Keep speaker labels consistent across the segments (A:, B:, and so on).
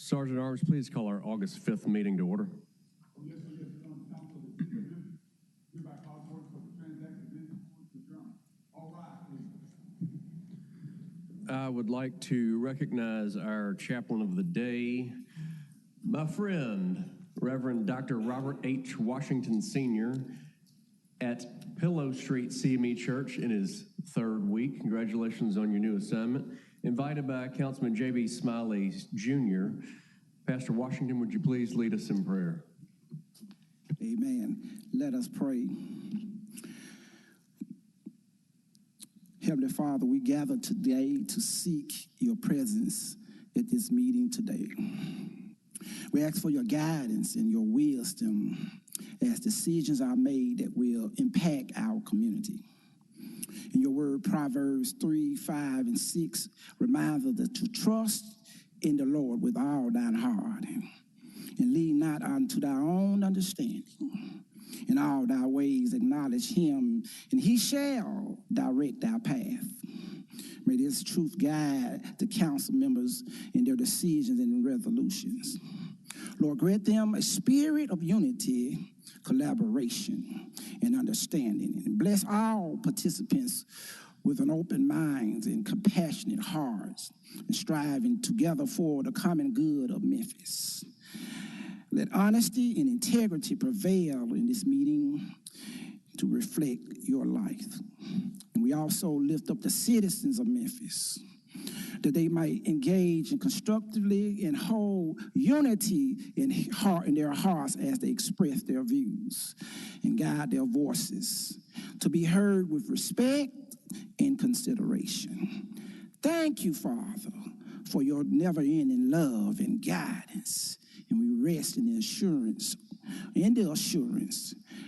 A: Sergeant at Arms, please call our August 5th meeting to order.
B: Yes, council, hereby call for the transaction to adjourn. All right, please.
A: I would like to recognize our chaplain of the day, my friend, Reverend Dr. Robert H. Washington Sr. at Pillow Street CME Church in his third week. Congratulations on your new assignment. Invited by Councilman J.B. Smiley Jr. Pastor Washington, would you please lead us in prayer?
C: Amen. Let us pray. Heavenly Father, we gather today to seek your presence at this meeting today. We ask for your guidance and your wisdom as decisions are made that will impact our community. In your word, Proverbs 3, 5, and 6 reminds us that to trust in the Lord with all thine heart and lean not unto thy own understanding. In all thy ways acknowledge him, and he shall direct thy path. May this truth guide the council members in their decisions and resolutions. Lord, grant them a spirit of unity, collaboration, and understanding. And bless all participants with an open mind and compassionate hearts, and striving together for the common good of Memphis. Let honesty and integrity prevail in this meeting to reflect your life. And we also lift up the citizens of Memphis, that they might engage in constructively and hold unity in their hearts as they express their views and guide their voices to be heard with respect and consideration. Thank you, Father, for your never-ending love and guidance. And we rest in the assurance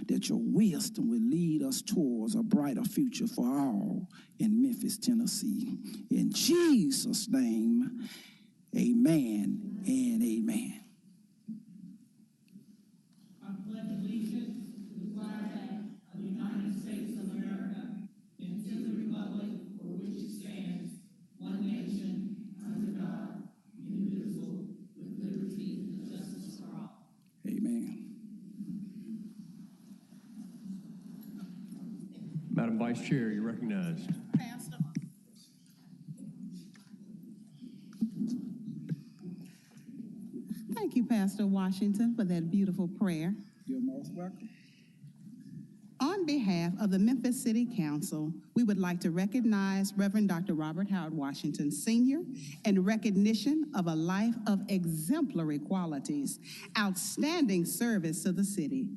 C: that your wisdom will lead us towards a brighter future for all in Memphis, Tennessee. In Jesus' name, amen and amen.
D: I pledge allegiance to the flag of the United States of America and to the republic for which it stands, one nation, under God, indivisible, with liberty and justice for all.
C: Amen.
A: Madam Vice Chair, you're recognized.
D: Pastor. Thank you, Pastor Washington, for that beautiful prayer.
C: You're most welcome.
D: On behalf of the Memphis City Council, we would like to recognize Reverend Dr. Robert Howard Washington Sr. in recognition of a life of exemplary qualities, outstanding service to the city,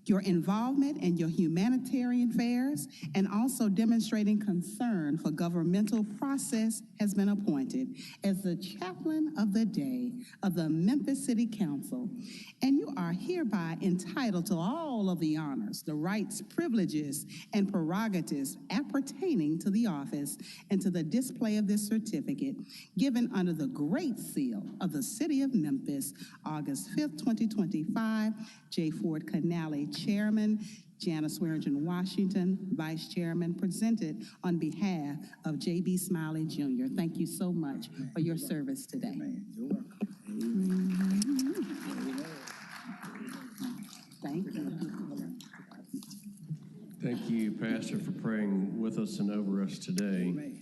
D: your involvement in your humanitarian affairs, and also demonstrating concern for governmental process has been appointed as the chaplain of the day of the Memphis City Council. And you are hereby entitled to all of the honors, the rights, privileges, and prerogatives appertaining to the office and to the display of this certificate given under the Great Seal of the City of Memphis, August 5th, 2025, J. Ford Canale, Chairman, Janice Swearingen Washington, Vice Chairman, presented on behalf of J.B. Smiley Jr. Thank you so much for your service today.
C: Amen. You're welcome.
D: Thank you.
A: Thank you, Pastor, for praying with us and over us today.
C: Amen.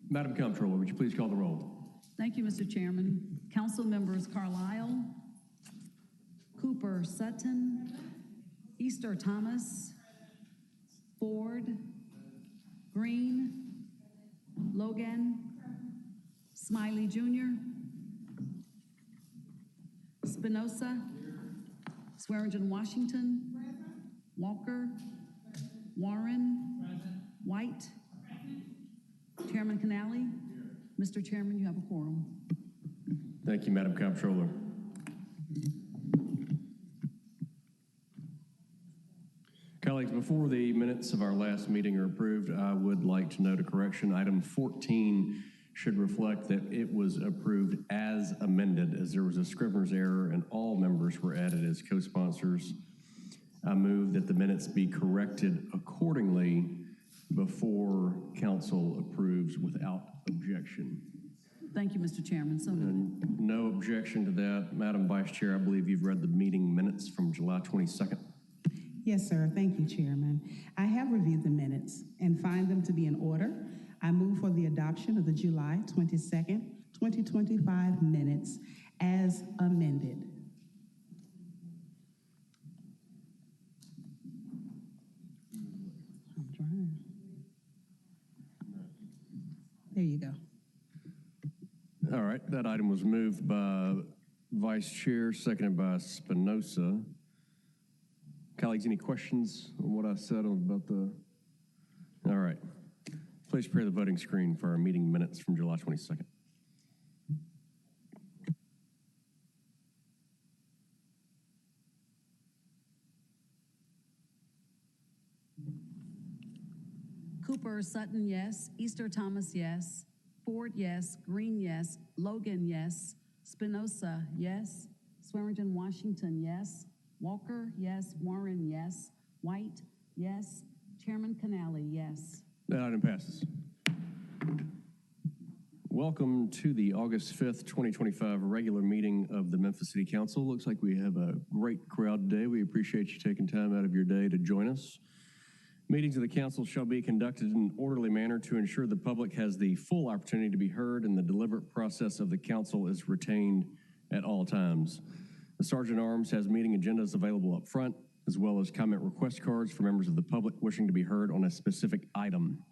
A: Madam Comptroller, would you please call the roll?
E: Thank you, Mr. Chairman. Council members Carlisle, Cooper Sutton, Easter Thomas, Ford, Green, Logan, Smiley Jr., Spinoza, Swearingen Washington, Walker, Warren, White, Chairman Canale. Mr. Chairman, you have a quorum.
A: Thank you, Madam Comptroller. Colleagues, before the minutes of our last meeting are approved, I would like to note a correction. Item 14 should reflect that it was approved as amended, as there was a scrivener's error and all members were added as co-sponsors. I move that the minutes be corrected accordingly before council approves without objection.
E: Thank you, Mr. Chairman. So noted.
A: And no objection to that. Madam Vice Chair, I believe you've read the meeting minutes from July 22nd.
D: Yes, sir. Thank you, Chairman. I have reviewed the minutes and find them to be in order. I move for the adoption of the July 22nd, 2025 minutes as amended. I'm trying. There you go.
A: All right, that item was moved by Vice Chair, seconded by Spinoza. Colleagues, any questions on what I said about the? All right. Please prepare the voting screen for our meeting minutes from July 22nd.
E: Cooper, Sutton, yes. Easter Thomas, yes. Ford, yes. Green, yes. Logan, yes. Spinoza, yes. Swearingen, Washington, yes. Walker, yes. Warren, yes. White, yes. Chairman Canali, yes.
A: That item passes. Welcome to the August 5th, 2025 regular meeting of the Memphis City Council. Looks like we have a great crowd today. We appreciate you taking time out of your day to join us. Meetings of the council shall be conducted in an orderly manner to ensure the public has the full opportunity to be heard and the deliberate process of the council is retained at all times. The Sergeant at Arms has meeting agendas available up front, as well as comment request cards for members of the public wishing to be heard on a specific item.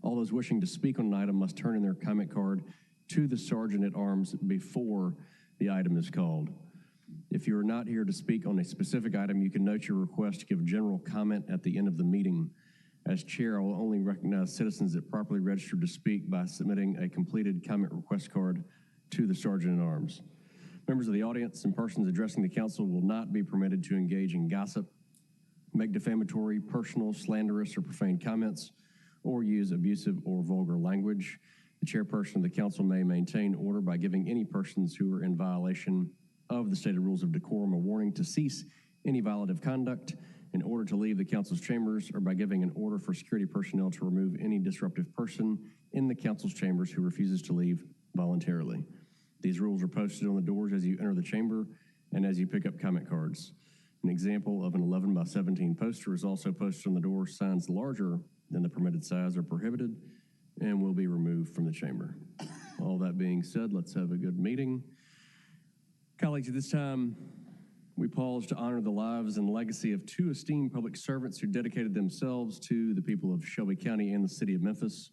A: All those wishing to speak on an item must turn in their comment card to the Sergeant at Arms before the item is called. If you are not here to speak on a specific item, you can note your request to give general comment at the end of the meeting. As chair, I will only recognize citizens that properly registered to speak by submitting a completed comment request card to the Sergeant at Arms. Members of the audience and persons addressing the council will not be permitted to engage in gossip, make defamatory, personal, slanderous, or profane comments, or use abusive or vulgar language. The chairperson of the council may maintain order by giving any persons who are in violation of the stated rules of decorum a warning to cease any violative conduct, in order to leave the council's chambers, or by giving an order for security personnel to remove any disruptive person in the council's chambers who refuses to leave voluntarily. These rules are posted on the doors as you enter the chamber and as you pick up comment cards. An example of an 11 by 17 poster is also posted on the door. Signs larger than the permitted size are prohibited and will be removed from the chamber. All that being said, let's have a good meeting. Colleagues, at this time, we pause to honor the lives and legacy of two esteemed public servants who dedicated themselves to the people of Shelby County and the city of Memphis.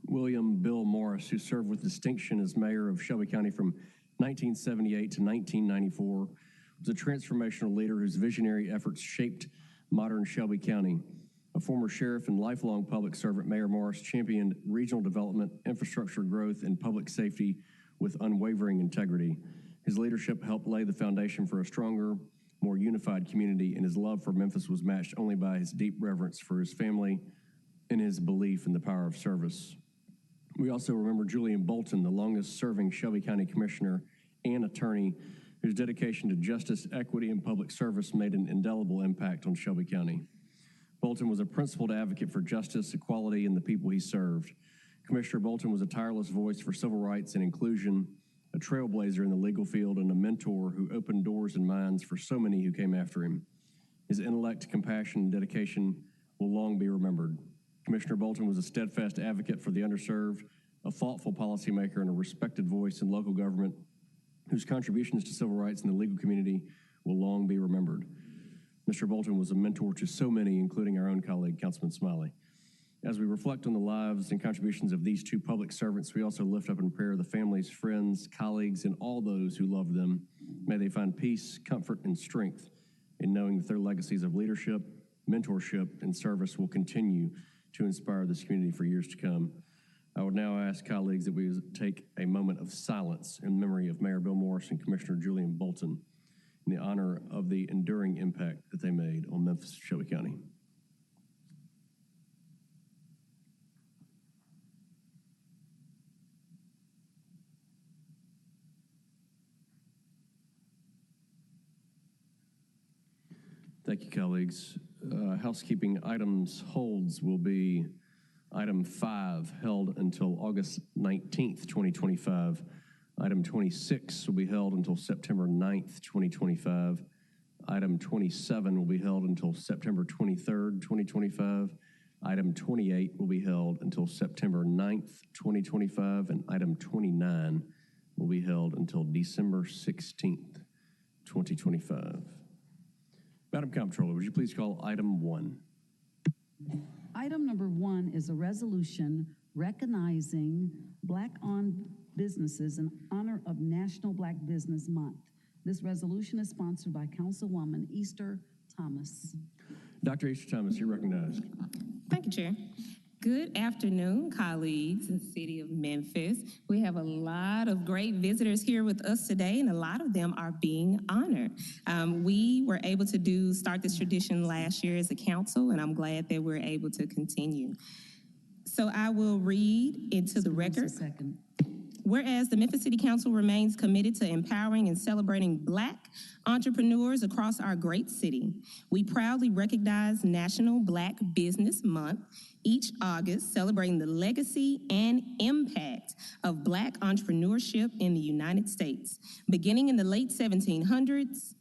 A: William Bill Morris, who served with distinction as mayor of Shelby County from 1978 to 1994, was a transformational leader whose visionary efforts shaped modern Shelby County. A former sheriff and lifelong public servant, Mayor Morris championed regional development, infrastructure growth, and public safety with unwavering integrity. His leadership helped lay the foundation for a stronger, more unified community, and his love for Memphis was matched only by his deep reverence for his family and his belief in the power of service. We also remember Julian Bolton, the longest-serving Shelby County Commissioner and attorney, whose dedication to justice, equity, and public service made an indelible impact on Shelby County. Bolton was a principled advocate for justice, equality, and the people he served. Commissioner Bolton was a tireless voice for civil rights and inclusion, a trailblazer in the legal field, and a mentor who opened doors and minds for so many who came after him. His intellect, compassion, and dedication will long be remembered. Commissioner Bolton was a steadfast advocate for the underserved, a thoughtful policymaker, and a respected voice in local government whose contributions to civil rights and the legal community will long be remembered. Mr. Bolton was a mentor to so many, including our own colleague, Councilman Smiley. As we reflect on the lives and contributions of these two public servants, we also lift up in prayer the families, friends, colleagues, and all those who love them. May they find peace, comfort, and strength in knowing that their legacies of leadership, mentorship, and service will continue to inspire this community for years to come. I would now ask colleagues that we take a moment of silence in memory of Mayor Bill Morris and Commissioner Julian Bolton in the honor of the enduring impact that they made on Memphis, Shelby County. Thank you, colleagues. Housekeeping items holds will be Item 5, held until August 19th, 2025. Item 26 will be held until September 9th, 2025. Item 27 will be held until September 23rd, 2025. Item 28 will be held until September 9th, 2025. And item 29 will be held until December 16th, 2025. Madam Comptroller, would you please call item 1?
E: Item number 1 is a resolution recognizing Black-owned businesses in honor of National Black Business Month. This resolution is sponsored by Councilwoman Easter Thomas.
A: Dr. Easter Thomas, you're recognized.
F: Thank you, Chair. Good afternoon, colleagues in the city of Memphis. We have a lot of great visitors here with us today, and a lot of them are being honored. We were able to start this tradition last year as a council, and I'm glad that we're able to continue. So I will read into the record.
E: Second.
F: Whereas the Memphis City Council remains committed to empowering and celebrating Black entrepreneurs across our great city, we proudly recognize National Black Business Month each August, celebrating the legacy and impact of Black entrepreneurship in the United States. Beginning in the late 1700s,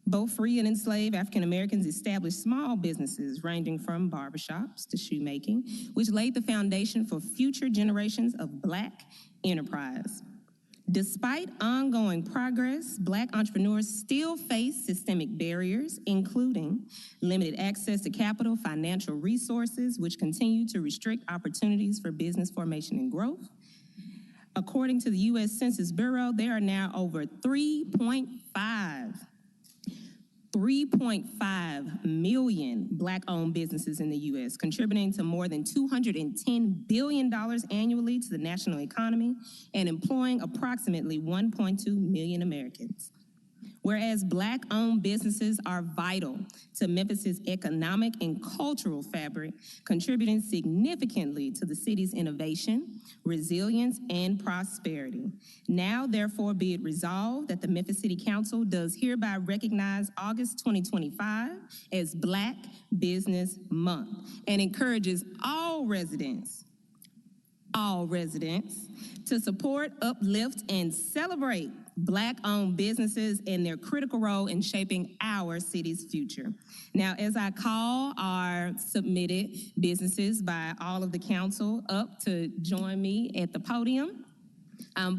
F: both free and enslaved African Americans established small businesses ranging from barbershops to shoemaking, which laid the foundation for future generations of Black enterprise. Despite ongoing progress, Black entrepreneurs still face systemic barriers, including limited access to capital, financial resources, which continue to restrict opportunities for business formation and growth. According to the U.S. Census Bureau, there are now over 3.5 million Black-owned businesses in the U.S., contributing to more than $210 billion annually to the national economy and employing approximately 1.2 million Americans. Whereas Black-owned businesses are vital to Memphis's economic and cultural fabric, contributing significantly to the city's innovation, resilience, and prosperity. Now, therefore, be it resolved that the Memphis City Council does hereby recognize August 2025 as Black Business Month and encourages all residents to support, uplift, and celebrate Black-owned businesses and their critical role in shaping our city's future. Now, as I call our submitted businesses by all of the council up to join me at the podium,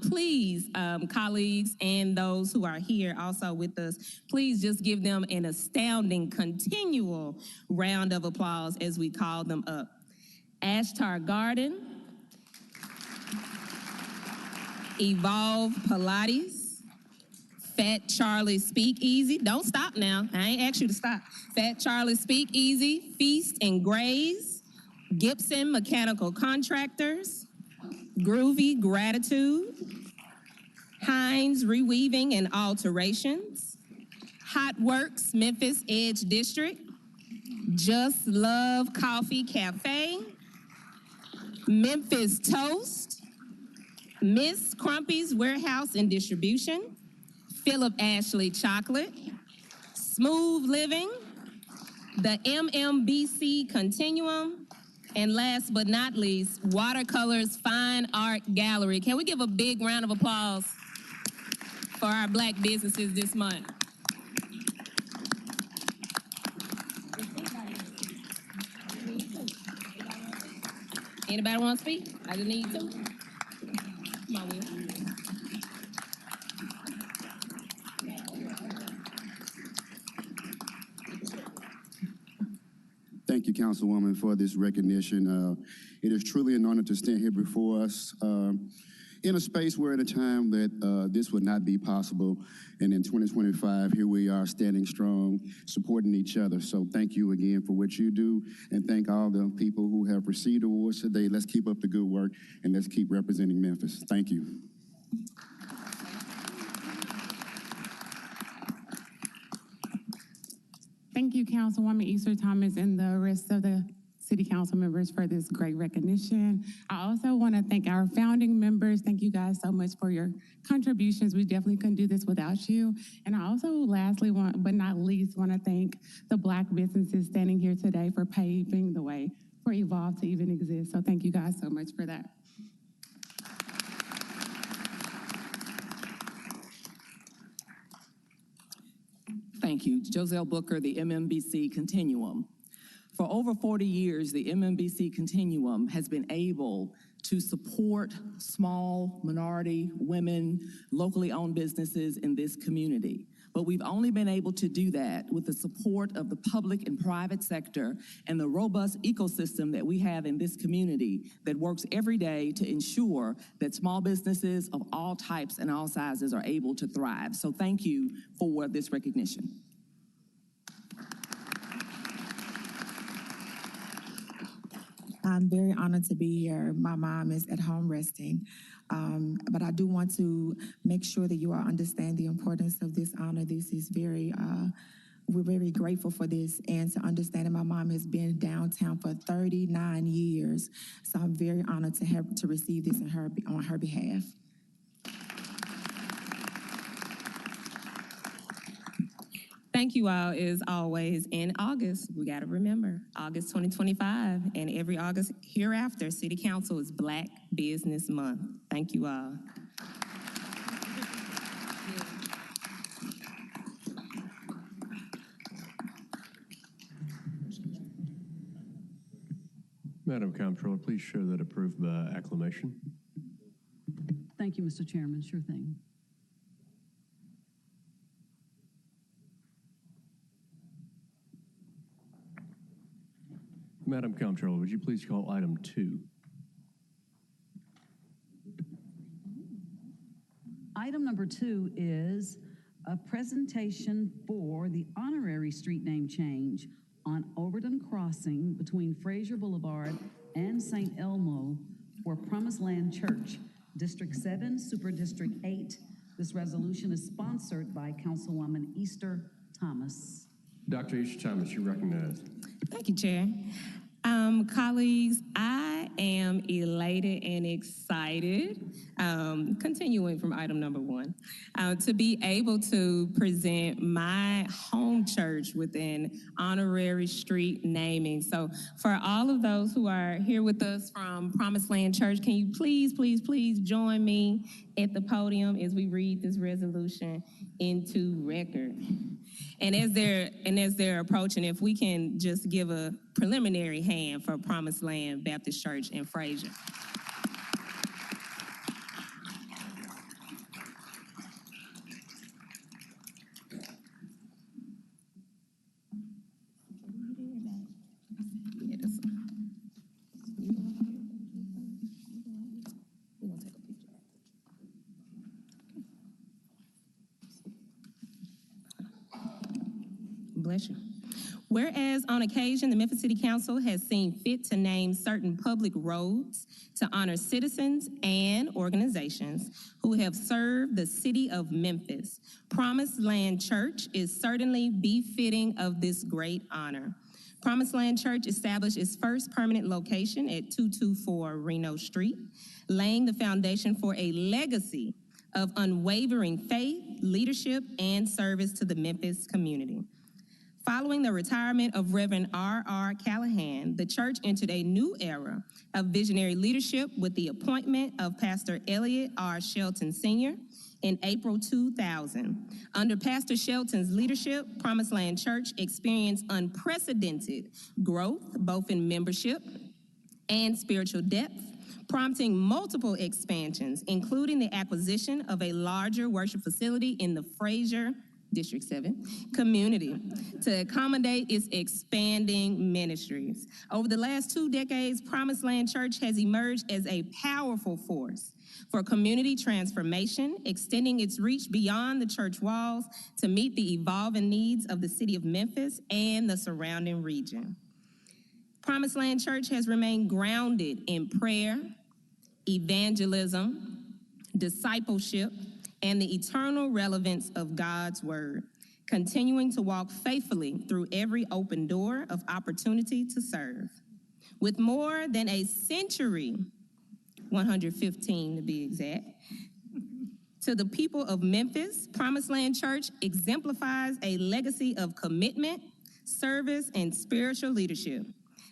F: please, colleagues and those who are here also with us, please just give them an astounding continual round of applause as we call them up. Ashtar Garden, Evolve Pilates, Fat Charlie Speakeasy. Don't stop now. I ain't asked you to stop. Fat Charlie Speakeasy, Feast and Graze, Gibson Mechanical Contractors, Groovy Gratitude, Hines Reweaving and Alterations, Hot Works Memphis Edge District, Just Love Coffee Cafe, Memphis Toast, Miss Crumpy's Warehouse and Distribution, Philip Ashley Chocolate, Smooth Living, the MMBC Continuum, and last but not least, Watercolors Fine Art Gallery. Can we give a big round of applause for our Black businesses this month? Anybody want to speak? I just need to. Come on, Will.
B: Thank you, Councilwoman, for this recognition. It is truly an honor to stand here before us in a space where at a time that this would not be possible. And in 2025, here we are standing strong, supporting each other. So thank you again for what you do, and thank all the people who have received awards today. Let's keep up the good work, and let's keep representing Memphis. Thank you.
G: Thank you, Councilwoman Easter Thomas and the rest of the City Council members for this great recognition. I also want to thank our founding members. Thank you guys so much for your contributions. We definitely couldn't do this without you. And I also lastly but not least, want to thank the Black businesses standing here today for paving the way for Evolve to even exist. So thank you guys so much for that.
H: Thank you. Joselle Booker, the MMBC Continuum. For over 40 years, the MMBC Continuum has been able to support small, minority, women, locally owned businesses in this community. But we've only been able to do that with the support of the public and private sector and the robust ecosystem that we have in this community that works every day to ensure that small businesses of all types and all sizes are able to thrive. So thank you for this recognition.
I: I'm very honored to be here. My mom is at home resting. But I do want to make sure that you all understand the importance of this honor. This is we're very grateful for this, and to understand that my mom has been downtown for 39 years. So I'm very honored to receive this on her behalf.
F: Thank you all, as always. In August, we got to remember, August 2025, and every August hereafter, City Council is Black Business Month. Thank you all.
A: Madam Comptroller, please show that approved by acclamation.
E: Thank you, Mr. Chairman. Sure thing.
A: Madam Comptroller, would you please call item 2?
E: Item number 2 is a presentation for the honorary street name change on Overton Crossing between Fraser Boulevard and St. Elmo for Promised Land Church, District 7, Super District 8. This resolution is sponsored by Councilwoman Easter Thomas.
A: Dr. Easter Thomas, you're recognized.
F: Thank you, Chair. Colleagues, I am elated and excited, continuing from item number 1, to be able to present my home church with an honorary street naming. So for all of those who are here with us from Promised Land Church, can you please join me at the podium as we read this resolution into record? And as they're approaching, if we can just give a preliminary hand for Promised Land Baptist Church in Fraser. Bless you. Whereas on occasion, the Memphis City Council has seen fit to name certain public roads to honor citizens and organizations who have served the city of Memphis, Promised Land Church is certainly befitting of this great honor. Promised Land Church established its first permanent location at 224 Reno Street, laying the foundation for a legacy of unwavering faith, leadership, and service to the Memphis community. Following the retirement of Reverend R.R. Callahan, the church entered a new era of visionary leadership with the appointment of Pastor Elliot R. Shelton Sr. in April 2000. Under Pastor Shelton's leadership, Promised Land Church experienced unprecedented growth, both in membership and spiritual depth, prompting multiple expansions, including the acquisition of a larger worship facility in the Fraser District 7 community to accommodate its expanding ministries. Over the last 2 decades, Promised Land Church has emerged as a powerful force for community transformation, extending its reach beyond the church walls to meet the evolving needs of the city of Memphis and the surrounding region. Promised Land Church has remained grounded in prayer, evangelism, discipleship, and the eternal relevance of God's word, continuing to walk faithfully through every open door of opportunity to serve. With more than a century, 115 to be exact, to the people of Memphis, Promised Land Church exemplifies a legacy of commitment, service, and spiritual leadership.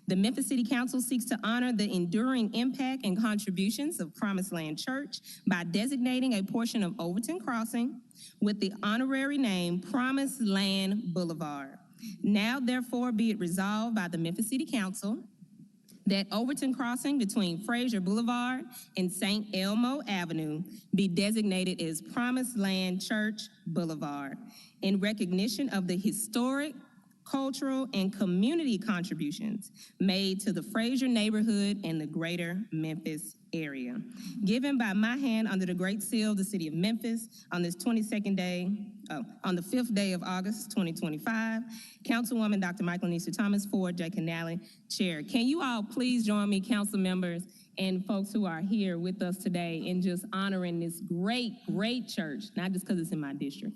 F: The Memphis City Council seeks to honor the enduring impact and contributions of Promised Land Church by designating a portion of Overton Crossing with the honorary name Promised Land Boulevard. Now, therefore, be it resolved by the Memphis City Council that Overton Crossing between Fraser Boulevard and St. Elmo Avenue be designated as Promised Land Church Boulevard in recognition of the historic, cultural, and community contributions made to the Fraser neighborhood and the greater Memphis area. Given by my hand under the Great Seal of the City of Memphis on this 22nd day, on the 5th day of August, 2025, Councilwoman Dr. Michael Easter Thomas, Ford J. Canale, Chair. Can you all please join me, council members and folks who are here with us today in just honoring this great, great church, not just because it's in my district,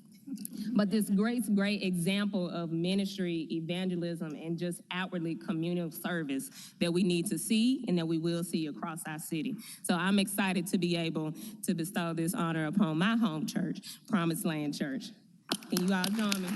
F: but this great example of ministry, evangelism, and just outwardly communal service that we need to see and that we will see across our city. So I'm excited to be able to bestow this honor upon my home church, Promised Land Church. Can you all join me?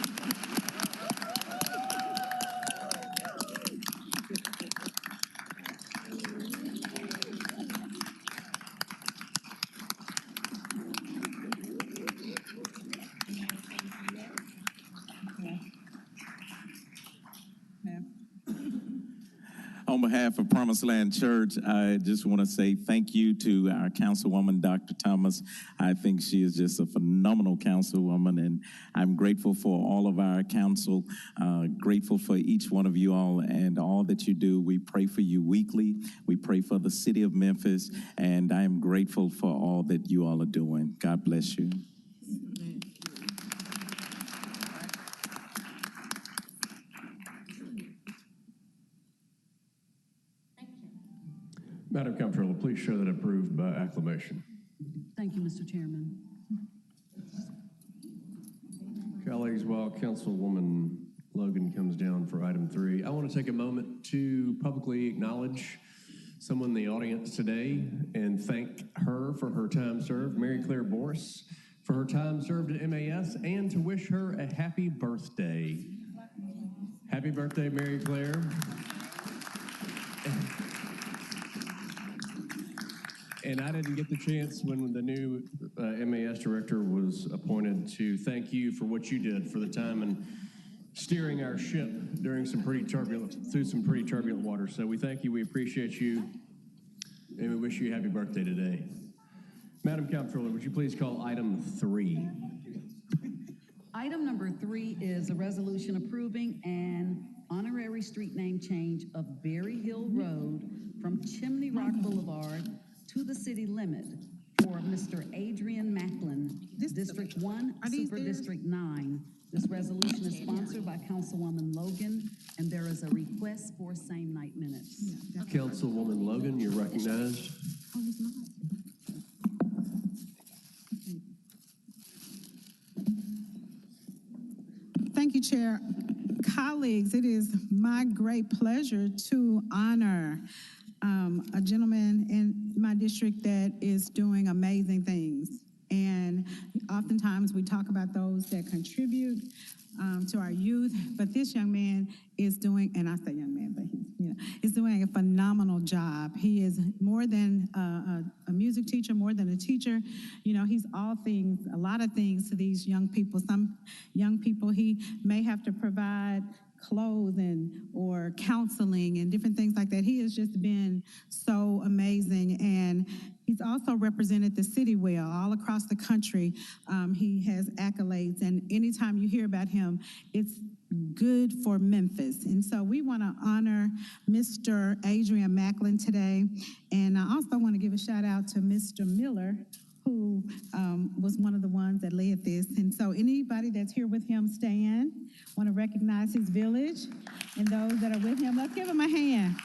J: On behalf of Promised Land Church, I just want to say thank you to our councilwoman, Dr. Thomas. I think she is just a phenomenal councilwoman, and I'm grateful for all of our council, grateful for each one of you all and all that you do. We pray for you weekly. We pray for the city of Memphis, and I am grateful for all that you all are doing. God bless you.
A: Madam Comptroller, please show that approved by acclamation.
E: Thank you, Mr. Chairman.
A: Colleagues, while Councilwoman Logan comes down for item 3, I want to take a moment to publicly acknowledge someone in the audience today and thank her for her time served, Mary Claire Boris, for her time served at MAS, and to wish her a happy birthday. Happy birthday, Mary Claire. And I didn't get the chance when the new MAS director was appointed to thank you for what you did for the time and steering our ship during through some pretty turbulent waters. So we thank you, we appreciate you, and we wish you a happy birthday today. Madam Comptroller, would you please call item 3?
E: Item number 3 is a resolution approving an honorary street name change of Berry Hill Road from Chimney Rock Boulevard to the city limit for Mr. Adrien Mlin, District 1, Super District 9. This resolution is sponsored by Councilwoman Logan, and there is a request for same night minutes.
A: Councilwoman Logan, you're recognized.
D: Thank you, Chair. Colleagues, it is my great pleasure to honor a gentleman in my district that is doing amazing things. And oftentimes we talk about those that contribute to our youth, but this young man is doing, and I say young man, but he's doing a phenomenal job. He is more than a music teacher, more than a teacher. You know, he's all things, a lot of things to these young people. Some young people he may have to provide clothing or counseling and different things like that. He has just been so amazing, and he's also represented the city well all across the country. He has accolades, and anytime you hear about him, it's good for Memphis. And so we want to honor Mr. Adrien Mlin today, and I also want to give a shout out to Mr. Miller, who was one of the ones that led this. And so anybody that's here with him, stand. Want to recognize his village and those that are with him. Let's give him a hand.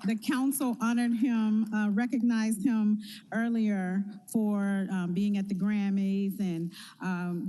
D: The council honored him, recognized him earlier for being at the Grammys and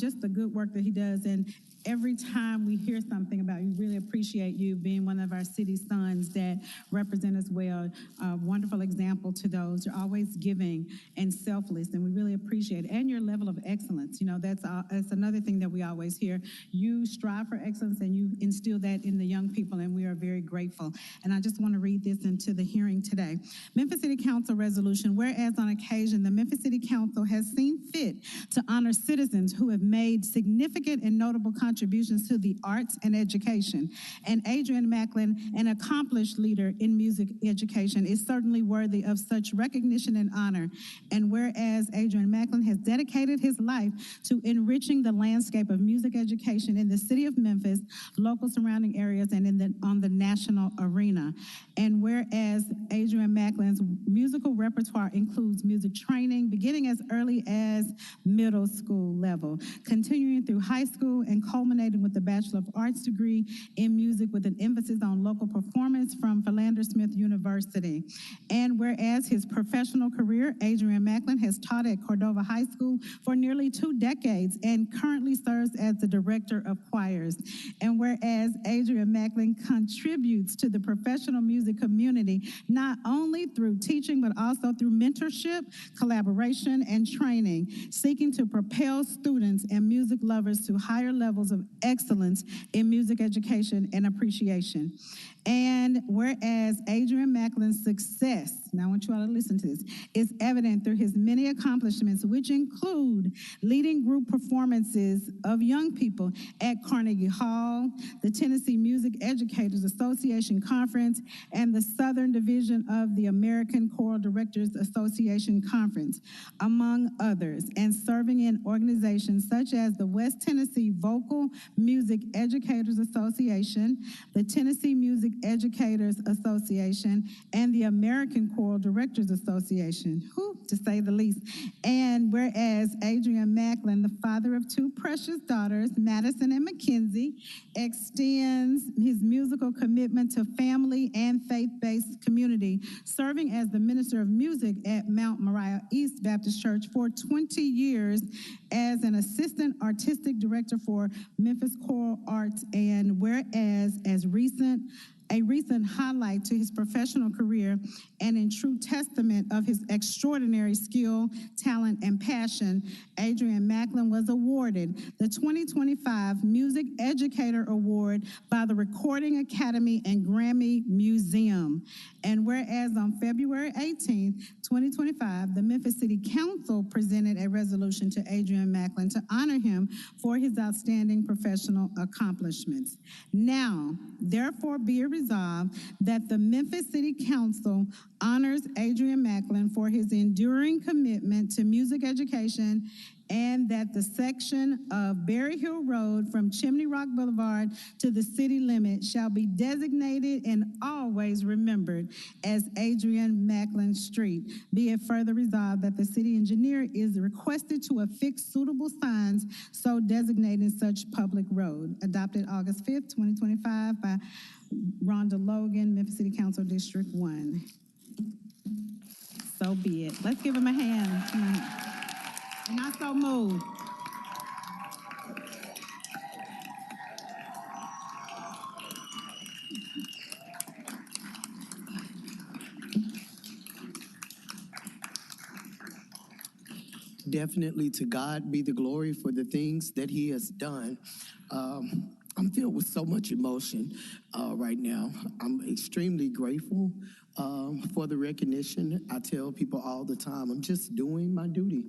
D: just the good work that he does. And
K: every time we hear something about you, really appreciate you being one of our city sons that represent us well. A wonderful example to those. You're always giving and selfless, and we really appreciate it. And your level of excellence. You know, that's another thing that we always hear. You strive for excellence, and you instill that in the young people, and we are very grateful. And I just want to read this into the hearing today. Memphis City Council resolution, whereas on occasion the Memphis City Council has seen fit to honor citizens who have made significant and notable contributions to the arts and education. And Adrien Mlin, an accomplished leader in music education, is certainly worthy of such recognition and honor. And whereas Adrien Mlin has dedicated his life to enriching the landscape of music education in the city of Memphis, local surrounding areas, and on the national arena. And whereas Adrien Mlin's musical repertoire includes music training beginning as early as middle school level, continuing through high school and culminating with a Bachelor of Arts degree in music with an emphasis on local performance from Philander Smith University. And whereas his professional career, Adrien Mlin has taught at Cordova High School for nearly 2 decades and currently serves as the director of choirs. And whereas Adrien Mlin contributes to the professional music community not only through teaching but also through mentorship, collaboration, and training, seeking to propel students and music lovers to higher levels of excellence in music education and appreciation. And whereas Adrien Mlin's success, now I want you all to listen to this, is evident through his many accomplishments, which include leading group performances of young people at Carnegie Hall, the Tennessee Music Educators Association Conference, and the Southern Division of the American Choral Directors Association Conference, among others, and serving in organizations such as the West Tennessee Vocal Music Educators Association, the Tennessee Music Educators Association, and the American Choral Directors Association, to say the least. And whereas Adrien Mlin, the father of 2 precious daughters, Madison and Mackenzie, extends his musical commitment to family and faith-based community, serving as the minister of music at Mount Moriah East Baptist Church for 20 years as an assistant artistic director for Memphis Choral Arts, and whereas a recent highlight to his professional career and in true testament of his extraordinary skill, talent, and passion, Adrien Mlin was awarded the 2025 Music Educator Award by the Recording Academy and Grammy Museum. And whereas on February 18th, 2025, the Memphis City Council presented a resolution to Adrien Mlin to honor him for his outstanding professional accomplishments. Now, therefore, be it resolved that the Memphis City Council honors Adrien Mlin for his enduring commitment to music education, and that the section of Berry Hill Road from Chimney Rock Boulevard to the city limit shall be designated and always remembered as Adrien Mlin Street. Be it further resolved that the city engineer is requested to affix suitable signs so designating such public road. Adopted August 5th, 2025 by Rhonda Logan, Memphis City Council District 1. So be it. Let's give him a hand tonight. And I so move.
L: Definitely to God be the glory for the things that he has done. I'm filled with so much emotion right now. I'm extremely grateful for the recognition. I tell people all the time, I'm just doing my duty.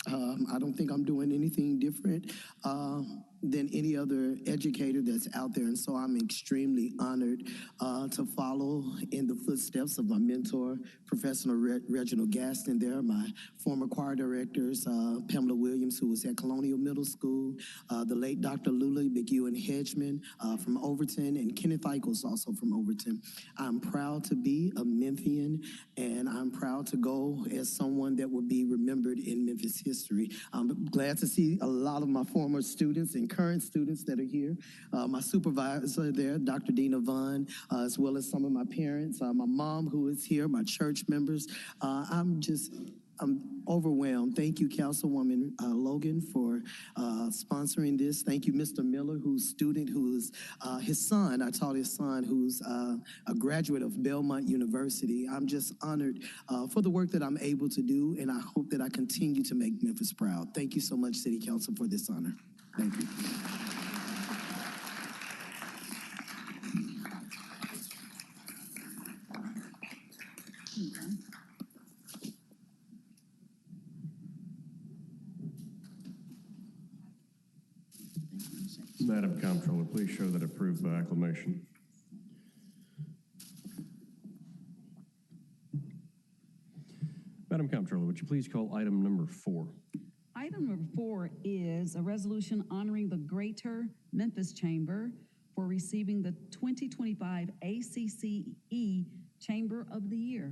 L: I don't think I'm doing anything different than any other educator that's out there. And so I'm extremely honored to follow in the footsteps of my mentor, Professor Reginald Gaston there, my former choir directors, Pamela Williams, who was at Colonial Middle School, the late Dr. Lula McEwen Hedgeman from Overton, and Kenneth Eichels, also from Overton. I'm proud to be a Memphian, and I'm proud to go as someone that will be remembered in Memphis history. I'm glad to see a lot of my former students and current students that are here. My supervisor there, Dr. Dina Vaughn, as well as some of my parents, my mom who is here, my church members. I'm just I'm overwhelmed. Thank you, Councilwoman Logan, for sponsoring this. Thank you, Mr. Miller, who's student, who's his son. I taught his son, who's a graduate of Belmont University. I'm just honored for the work that I'm able to do, and I hope that I continue to make Memphis proud. Thank you so much, City Council, for this honor. Thank you.
A: Madam Comptroller, please show that approved by acclamation. Madam Comptroller, would you please call item number 4?
E: Item number 4 is a resolution honoring the Greater Memphis Chamber for receiving the 2025 ACCE Chamber of the Year.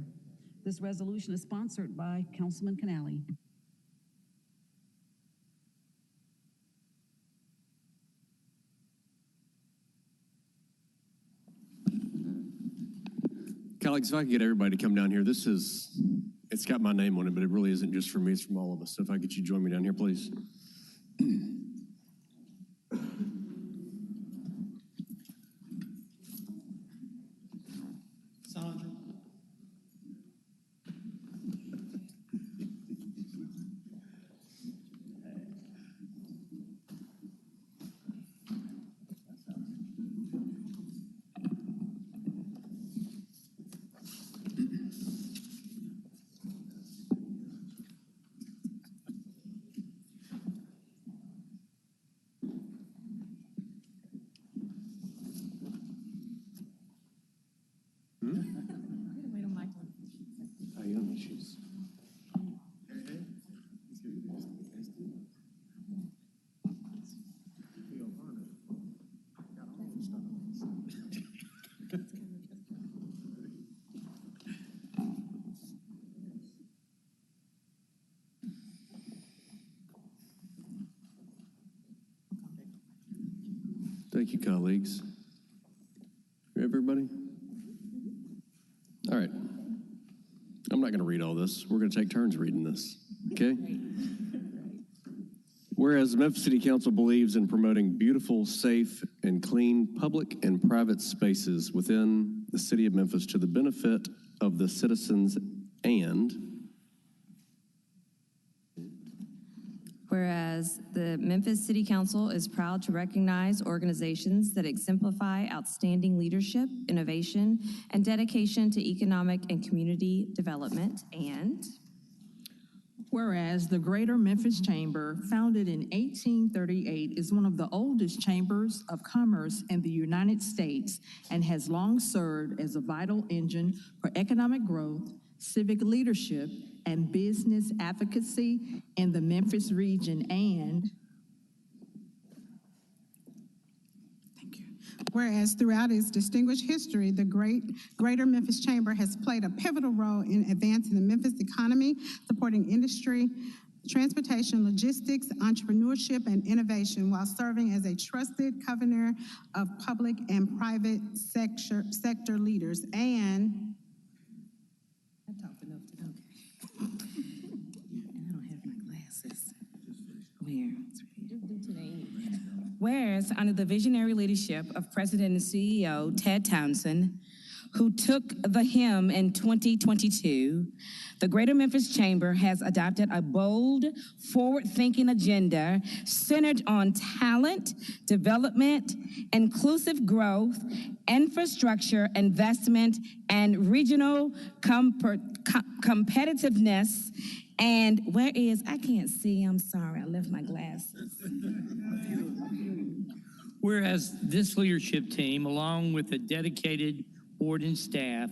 E: This resolution is sponsored by Councilman Canali.
A: Colleagues, if I could get everybody to come down here, it's got my name on it, but it really isn't just for me, it's from all of us. So if I could get you join me down here, please.
C: Sandra.
A: Thank you, colleagues. Everybody? All right. I'm not going to read all this. We're going to take turns reading this, okay? Whereas the Memphis City Council believes in promoting beautiful, safe, and clean public and private spaces within the city of Memphis to the benefit of the citizens, and
M: whereas the Memphis City Council is proud to recognize organizations that exemplify outstanding leadership, innovation, and dedication to economic and community development, and
N: whereas the Greater Memphis Chamber, founded in 1838, is one of the oldest chambers of commerce in the United States and has long served as a vital engine for economic growth, civic leadership, and business advocacy in the Memphis region, and
D: Whereas throughout its distinguished history, the Greater Memphis Chamber has played a pivotal role in advancing the Memphis economy, supporting industry, transportation, logistics, entrepreneurship, and innovation, while serving as a trusted convener of public and private sector leaders. And
F: I talked enough today. And I don't have my glasses. Whereas, under the visionary leadership of President and CEO Ted Townsend, who took the helm in 2022, the Greater Memphis Chamber has adopted a bold, forward-thinking agenda centered on talent, development, inclusive growth, infrastructure investment, and regional competitiveness. And I can't see, I'm sorry, I left my glasses.
O: Whereas this leadership team, along with a dedicated board and staff,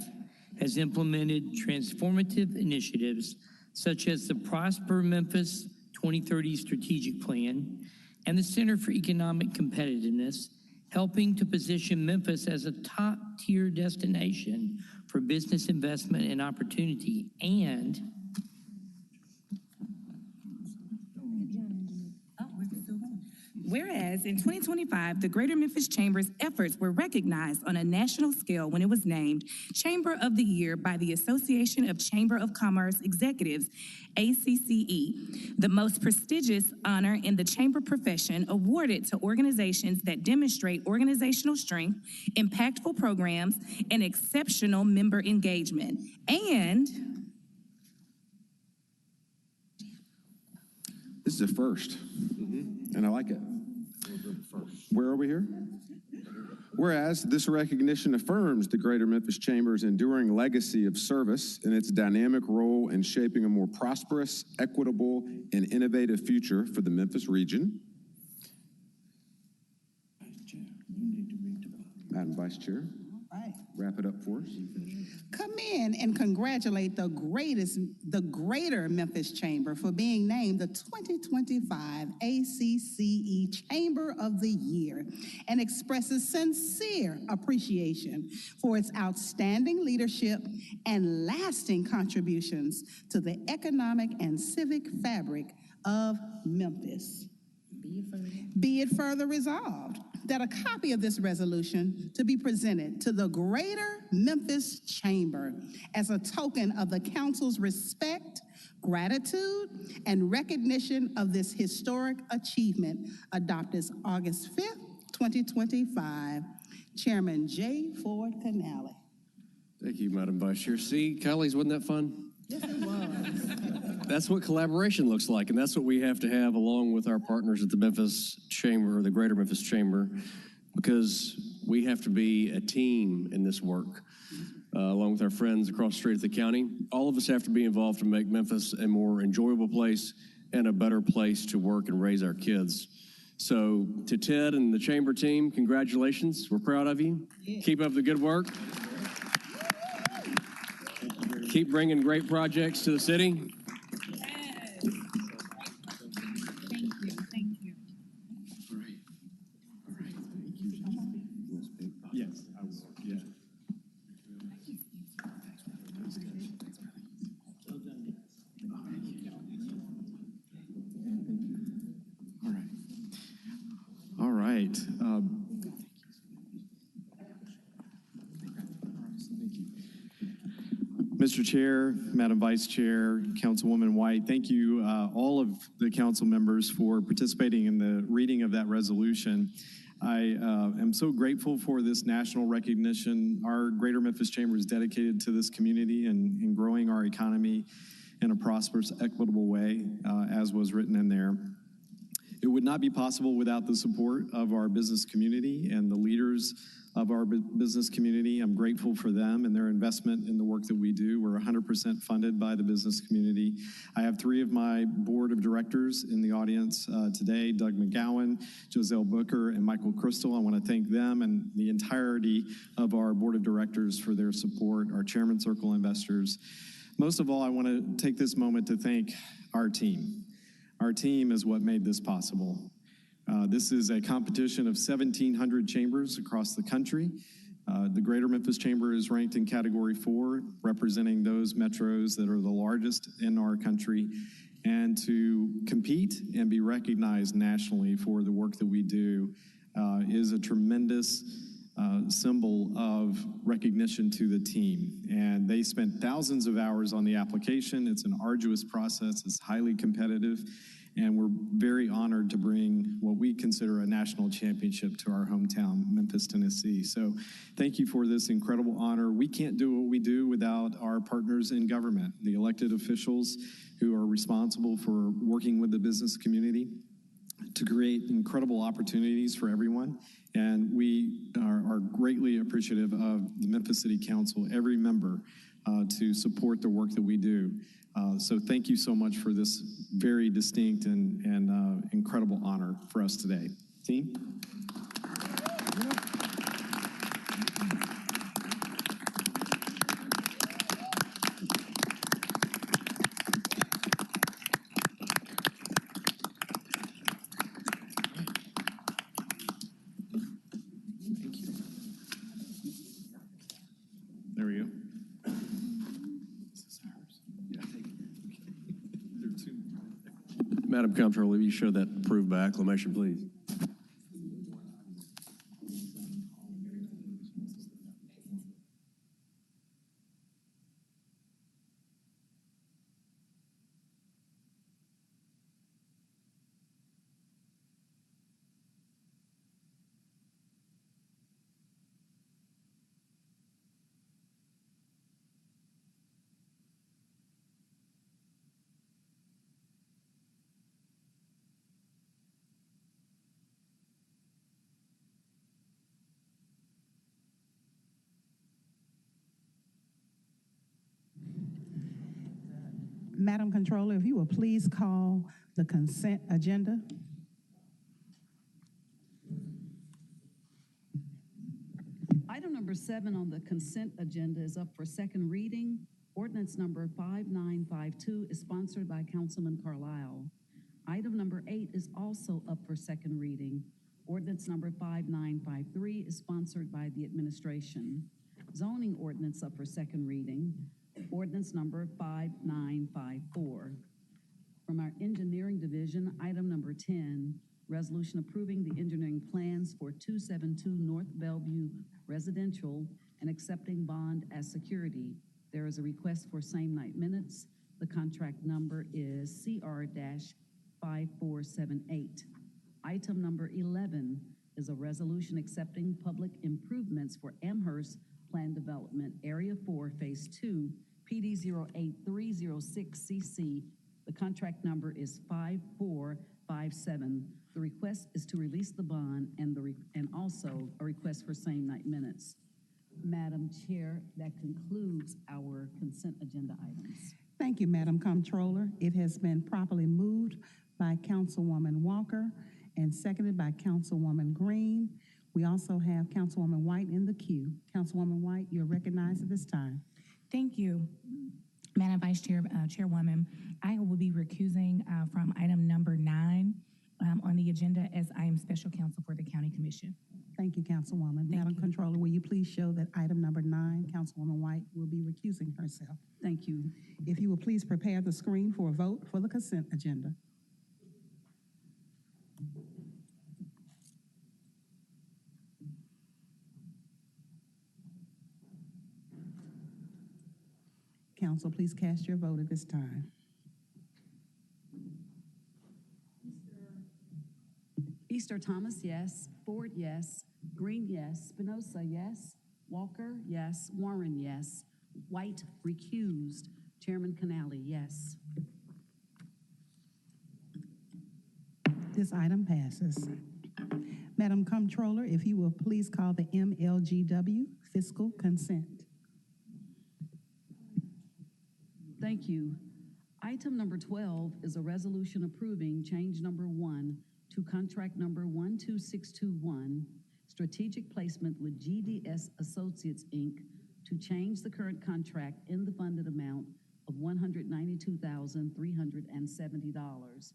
O: has implemented transformative initiatives such as the Prosper Memphis 2030 Strategic Plan and the Center for Economic Competitiveness, helping to position Memphis as a top-tier destination for business investment and opportunity, and
F: Whereas in 2025, the Greater Memphis Chamber's efforts were recognized on a national scale when it was named Chamber of the Year by the Association of Chamber of Commerce Executives, ACCE, the most prestigious honor in the chamber profession awarded to organizations that demonstrate organizational strength, impactful programs, and exceptional member engagement. And
P: this is a first, and I like it. Where are we here? Whereas this recognition affirms the Greater Memphis Chamber's enduring legacy of service and its dynamic role in shaping a more prosperous, equitable, and innovative future for the Memphis region. Madam Vice Chair, wrap it up for us.
D: Come in and congratulate the Greater Memphis Chamber for being named the 2025 ACCE Chamber of the Year and expresses sincere appreciation for its outstanding leadership and lasting contributions to the economic and civic fabric of Memphis. Be it further resolved that a copy of this resolution to be presented to the Greater Memphis Chamber as a token of the council's respect, gratitude, and recognition of this historic achievement adopted August 5th, 2025. Chairman J. Ford Canale.
A: Thank you, Madam Vice Chair. See, colleagues, wasn't that fun?
D: Yes, it was.
A: That's what collaboration looks like, and that's what we have to have along with our partners at the Memphis Chamber, the Greater Memphis Chamber, because we have to be a team in this work, along with our friends across the street of the county. All of us have to be involved to make Memphis a more enjoyable place and a better place to work and raise our kids. So to Ted and the Chamber team, congratulations. We're proud of you. Keep up the good work. Keep bringing great projects to the city.
P: Yes, I will. Yeah.
Q: All right. Mr. Chair, Madam Vice Chair, Councilwoman White, thank you all of the council members for participating in the reading of that resolution. I am so grateful for this national recognition. Our Greater Memphis Chamber is dedicated to this community and growing our economy in a prosperous, equitable way, as was written in there. It would not be possible without the support of our business community and the leaders of our business community. I'm grateful for them and their investment in the work that we do. We're 100% funded by the business community. I have three of my board of directors in the audience today, Doug McGowan, Joselle Booker, and Michael Crystal. I want to thank them and the entirety of our board of directors for their support, our Chairman Circle investors. Most of all, I want to take this moment to thank our team. Our team is what made this possible. This is a competition of 1,700 chambers across the country. The Greater Memphis Chamber is ranked in Category 4, representing those metros that are the largest in our country. And to compete and be recognized nationally for the work that we do is a tremendous symbol of recognition to the team. And they spent thousands of hours on the application. It's an arduous process. It's highly competitive. And we're very honored to bring what we consider a national championship to our hometown, Memphis, Tennessee. So thank you for this incredible honor. We can't do what we do without our partners in government, the elected officials who are responsible for working with the business community to create incredible opportunities for everyone. And we are greatly appreciative of the Memphis City Council, every member, to support the work that we do. So thank you so much for this very distinct and incredible honor for us today. Team? There we go.
A: Madam Comptroller, will you show that approved by acclamation, please?
D: Madam Controller, if you will please call the consent agenda.
E: Item number 7 on the consent agenda is up for second reading. Ordinance number 5952 is sponsored by Councilman Carlisle. Item number 8 is also up for second reading. Ordinance number 5953 is sponsored by the administration. Zoning ordinance up for second reading. Ordinance number 5954. From our engineering division, item number 10, resolution approving the engineering plans for 272 North Bellevue Residential and accepting bond as security. There is a request for same night minutes. The contract number is CR-5478. Item number 11 is a resolution accepting public improvements for Amherst Plan Development, Area 4, Phase 2, PD 08306CC. The contract number is 5457. The request is to release the bond and also a request for same night minutes. Madam Chair, that concludes our consent agenda items.
D: Thank you, Madam Comptroller. It has been properly moved by Councilwoman Walker and seconded by Councilwoman Green. We also have Councilwoman White in the queue. Councilwoman White, you're recognized at this time.
R: Thank you, Madam Vice Chair, Chairwoman. I will be recusing from item number 9 on the agenda as I am special counsel for the County Commission.
D: Thank you, Councilwoman. Madam Controller, will you please show that item number 9, Councilwoman White, will be recusing herself?
E: Thank you.
D: If you will please prepare the screen for a vote for the consent agenda. Council, please cast your vote at this time.
E: Easter Thomas, yes. Ford, yes. Green, yes. Spinoza, yes. Walker, yes. Warren, yes. White, recused. Chairman Canali, yes.
D: This item passes. Madam Comptroller, if you will please call the MLGW fiscal consent.
E: Thank you. Item number 12 is a resolution approving change number 1 to contract number 12621, strategic placement with GDS Associates, Inc., to change the current contract in the funded amount of $192,370.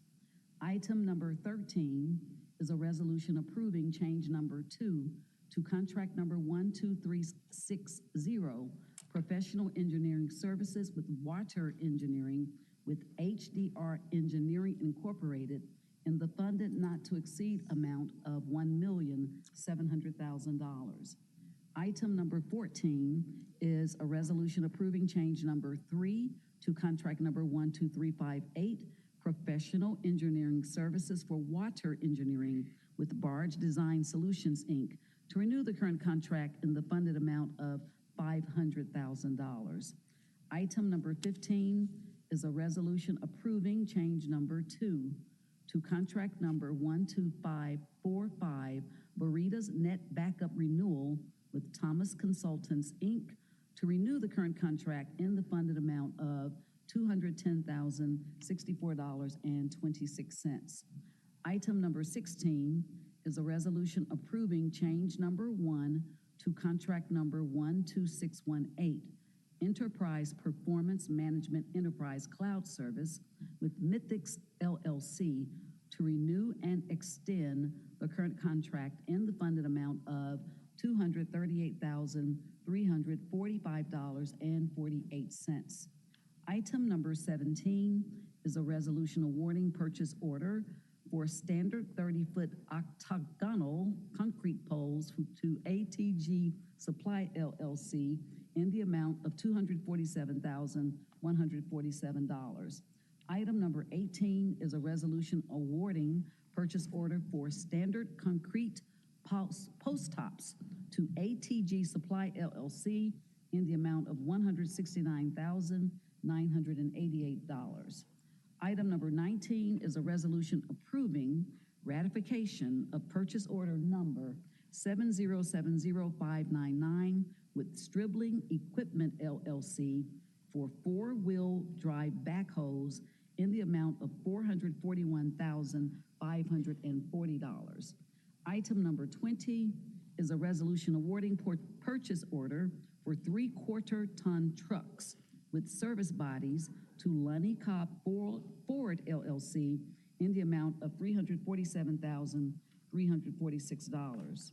E: Item number 13 is a resolution approving change number 2 to contract number 12360, professional engineering services with Water Engineering with HDR Engineering Incorporated in the funded not to exceed amount of $1,700,000. Item number 14 is a resolution approving change number 3 to contract number 12358, professional engineering services for Water Engineering with Barge Design Solutions, Inc., to renew the current contract in the funded amount of $500,000. Item number 15 is a resolution approving change number 2 to contract number 12545, Burritos Net Backup Renewal with Thomas Consultants, Inc., to renew the current contract in the funded amount of $210,064.26. Item number 16 is a resolution approving change number 1 to contract number 12618, Enterprise Performance Management Enterprise Cloud Service with Mythics LLC, to renew and extend the current contract in the funded amount of $238,345.48. Item number 17 is a resolution awarding purchase order for standard 30-foot octagonal concrete poles to ATG Supply LLC in the amount of $247,147. Item number 18 is a resolution awarding purchase order for standard concrete post tops to ATG Supply LLC in the amount of $169,988. Item number 19 is a resolution approving ratification of purchase order number 7070599 with Stribling Equipment LLC for four-wheel drive backhoes in the amount of $441,540. Item number 20 is a resolution awarding purchase order for 3/4-ton trucks with service bodies to Lunny Cobb Ford LLC in the amount of $347,346.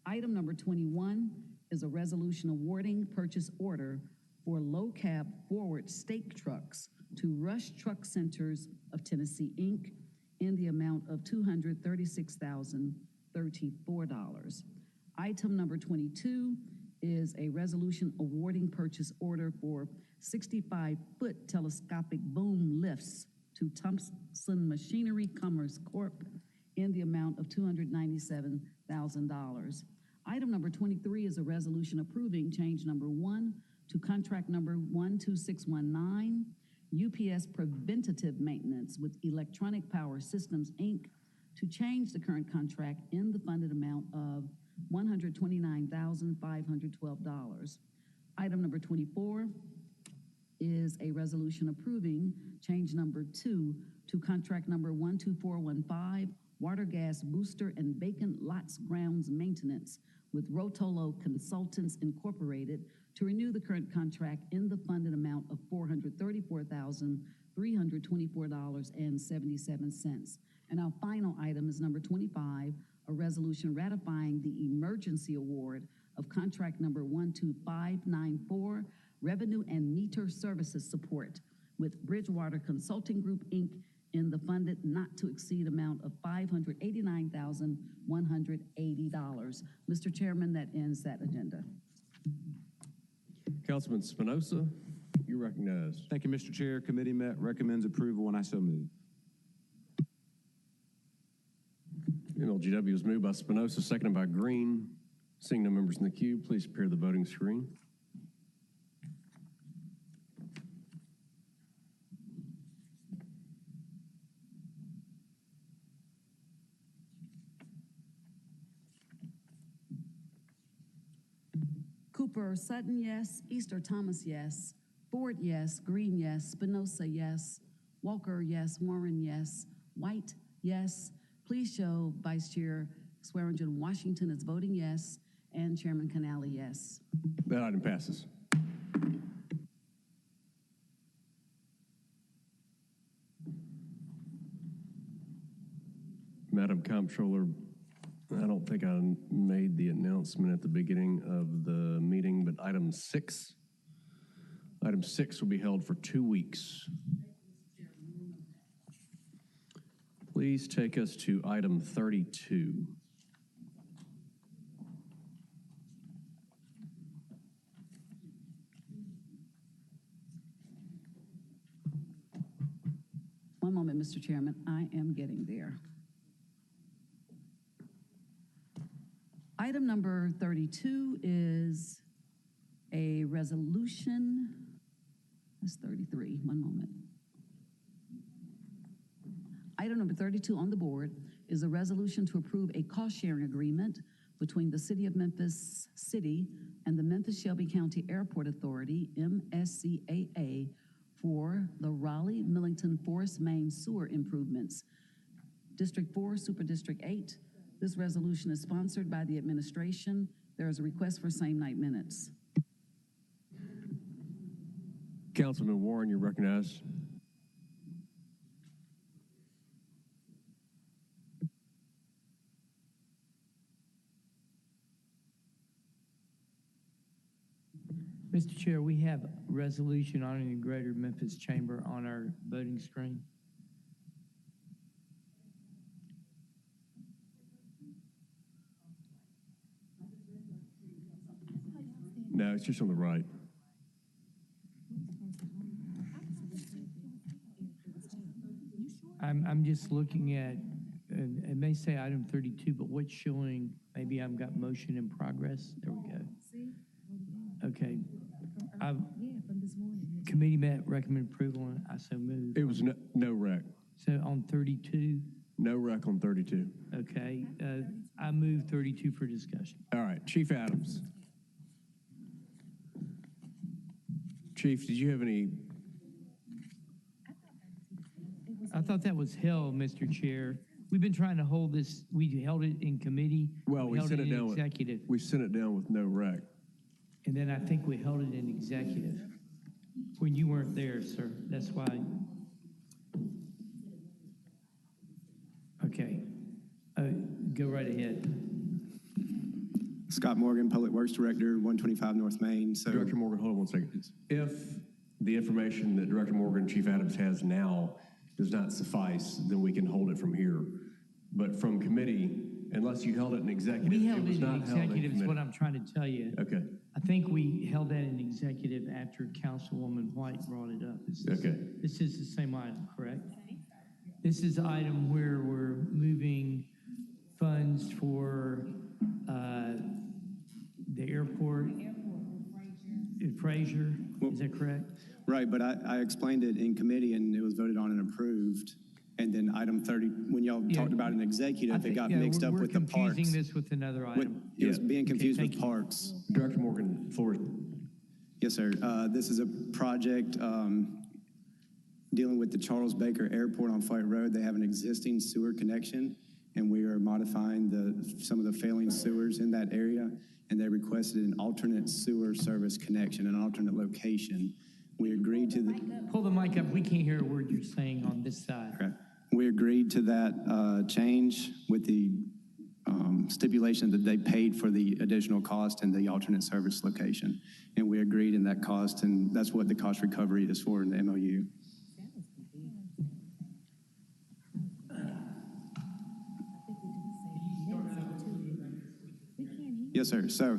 E: Item number 21 is a resolution awarding purchase order for low cab forward stake trucks to Rush Truck Centers of Tennessee, Inc. in the amount of $236,034. Item number 22 is a resolution awarding purchase order for 65-foot telescopic boom lifts to Thompson Machinery Commerce Corp. in the amount of $297,000. Item number 23 is a resolution approving change number 1 to contract number 12619, UPS preventative maintenance with Electronic Power Systems, Inc., to change the current contract in the funded amount of $129,512. Item number 24 is a resolution approving change number 2 to contract number 12415, water gas booster and vacant lots grounds maintenance with Rotolo Consultants Incorporated to renew the current contract in the funded amount of $434,324.77. And our final item is number 25, a resolution ratifying the emergency award of contract number 12594, revenue and meter services support with Bridgewater Consulting Group, Inc., in the funded not to exceed amount of $589,180. Mr. Chairman, that ends that agenda.
A: Councilman Spinoza, you're recognized.
S: Thank you, Mr. Chair. Committee met, recommends approval, and I so move.
A: MLGW is moved by Spinoza, seconded by Green. Seeing no members in the queue, please prepare the voting screen.
E: Cooper Sutton, yes. Easter Thomas, yes. Ford, yes. Green, yes. Spinoza, yes. Walker, yes. Warren, yes. White, yes. Please show Vice Chair Swearingen Washington as voting yes, and Chairman Canali, yes.
A: That item passes. Madam Comptroller, I don't think I made the announcement at the beginning of the meeting, but item 6 will be held for 2 weeks. Please take us to item 32.
E: One moment, Mr. Chairman. I am getting there. Item number 32 is a resolution. That's 33. One moment. Item number 32 on the board is a resolution to approve a cost-sharing agreement between the City of Memphis City and the Memphis-Shelby County Airport Authority, MSCAA, for the Raleigh-Millington-Forest Main sewer improvements. District 4, Super District 8. This resolution is sponsored by the administration. There is a request for same-night minutes.
A: Councilman Warren, you're recognized.
O: Mr. Chair, we have resolution honoring the Greater Memphis Chamber on our voting screen.
A: No, it's just on the right.
O: I'm just looking at, it may say item 32, but what's showing, maybe I've got motion in progress. There we go. Okay. Committee met, recommend approval, and I so move.
A: It was no rec.
O: So on 32?
A: No rec on 32.
O: Okay. I move 32 for discussion.
A: All right, Chief Adams. Chief, did you have any?
O: I thought that was held, Mr. Chair. We've been trying to hold this, we held it in committee.
A: Well, we
O: held
A: sent it
O: in
A: down with
O: executive.
A: We sent it down with no rec.
O: And then I think we held it in executive when you weren't there, sir. That's why. Okay. Go right ahead.
T: Scott Morgan, Public Works Director, 125 North Main. So,
A: Director Morgan, hold on one second. If the information that Director Morgan, Chief Adams has now does not suffice, then we can hold it from here. But from committee, unless you held it in executive,
O: We held
A: it was
O: it in
A: not held in
O: executive is
A: committee.
O: what I'm trying to tell you.
A: Okay.
O: I think we held that in executive after Councilwoman White brought it up.
A: Okay.
O: This is the same item, correct? This is the item where we're moving funds for the airport. Frazier, is that correct?
T: right, but I explained it in committee and it was voted on and approved. And then item 30, when y'all talked about an executive, it got mixed up with the parks.
O: We're confusing this with another item.
T: It was being confused with
O: thank you.
T: parks.
A: Director Morgan, floor.
T: Yes, sir. This is a project dealing with the Charles Baker Airport on Fight Road. They have an existing sewer connection, and we are modifying some of the failing sewers in that area, and they requested an alternate sewer service connection, an alternate location. We agreed to the...
O: Pull the mic up. We can't hear a word you're saying on this side.
T: Okay. We agreed to that change with the stipulation that they paid for the additional cost and the alternate service location. And we agreed in that cost, and that's what the cost recovery is for in the MOU. Yes, sir. So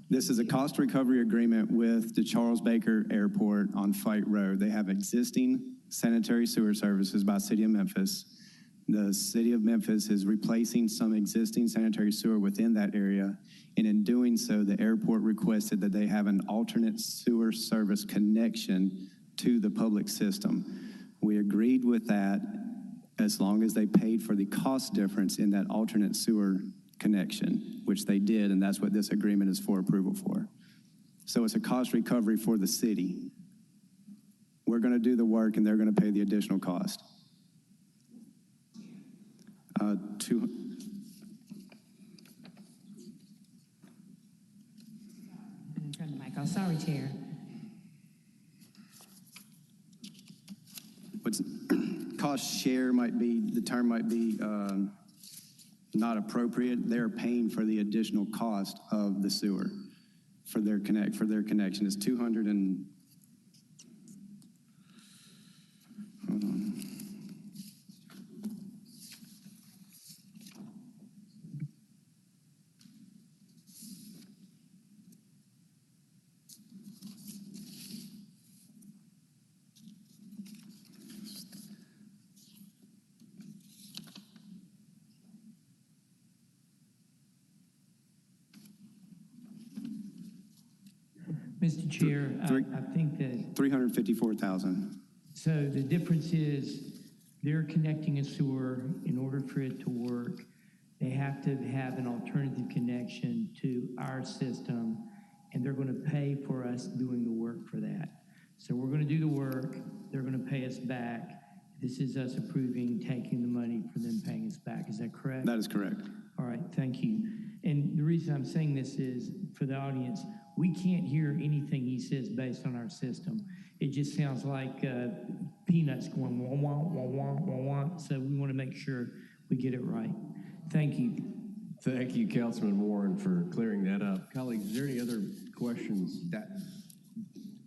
T: this is a cost recovery agreement with the Charles Baker Airport on Fight Road. They have existing sanitary sewer services by City of Memphis. The City of Memphis is replacing some existing sanitary sewer within that area, and in doing so, the airport requested that they have an alternate sewer service connection to the public system. We agreed with that as long as they paid for the cost difference in that alternate sewer connection, which they did, and that's what this agreement is for approval for. So it's a cost recovery for the city. We're going to do the work, and they're going to pay the additional cost.
R: Turn the mic off. Sorry, Chair.
T: What's cost share might be, the term might be not appropriate. They're paying for the additional cost of the sewer for their connection. It's 200 and, hold on.
O: Mr. Chair, I think that...
T: 354,000.
O: So the difference is they're connecting a sewer. In order for it to work, they have to have an alternative connection to our system, and they're going to pay for us doing the work for that. So we're going to do the work. They're going to pay us back. This is us approving, taking the money for them paying us back. Is that correct?
T: That is correct.
O: All right, thank you. And the reason I'm saying this is, for the audience, we can't hear anything he says based on our system. It just sounds like peanuts going wah, wah, wah, wah, wah, wah. So we want to make sure we get it right. Thank you.
A: Thank you, Councilman Warren, for clearing that up. Colleagues, is there any other questions?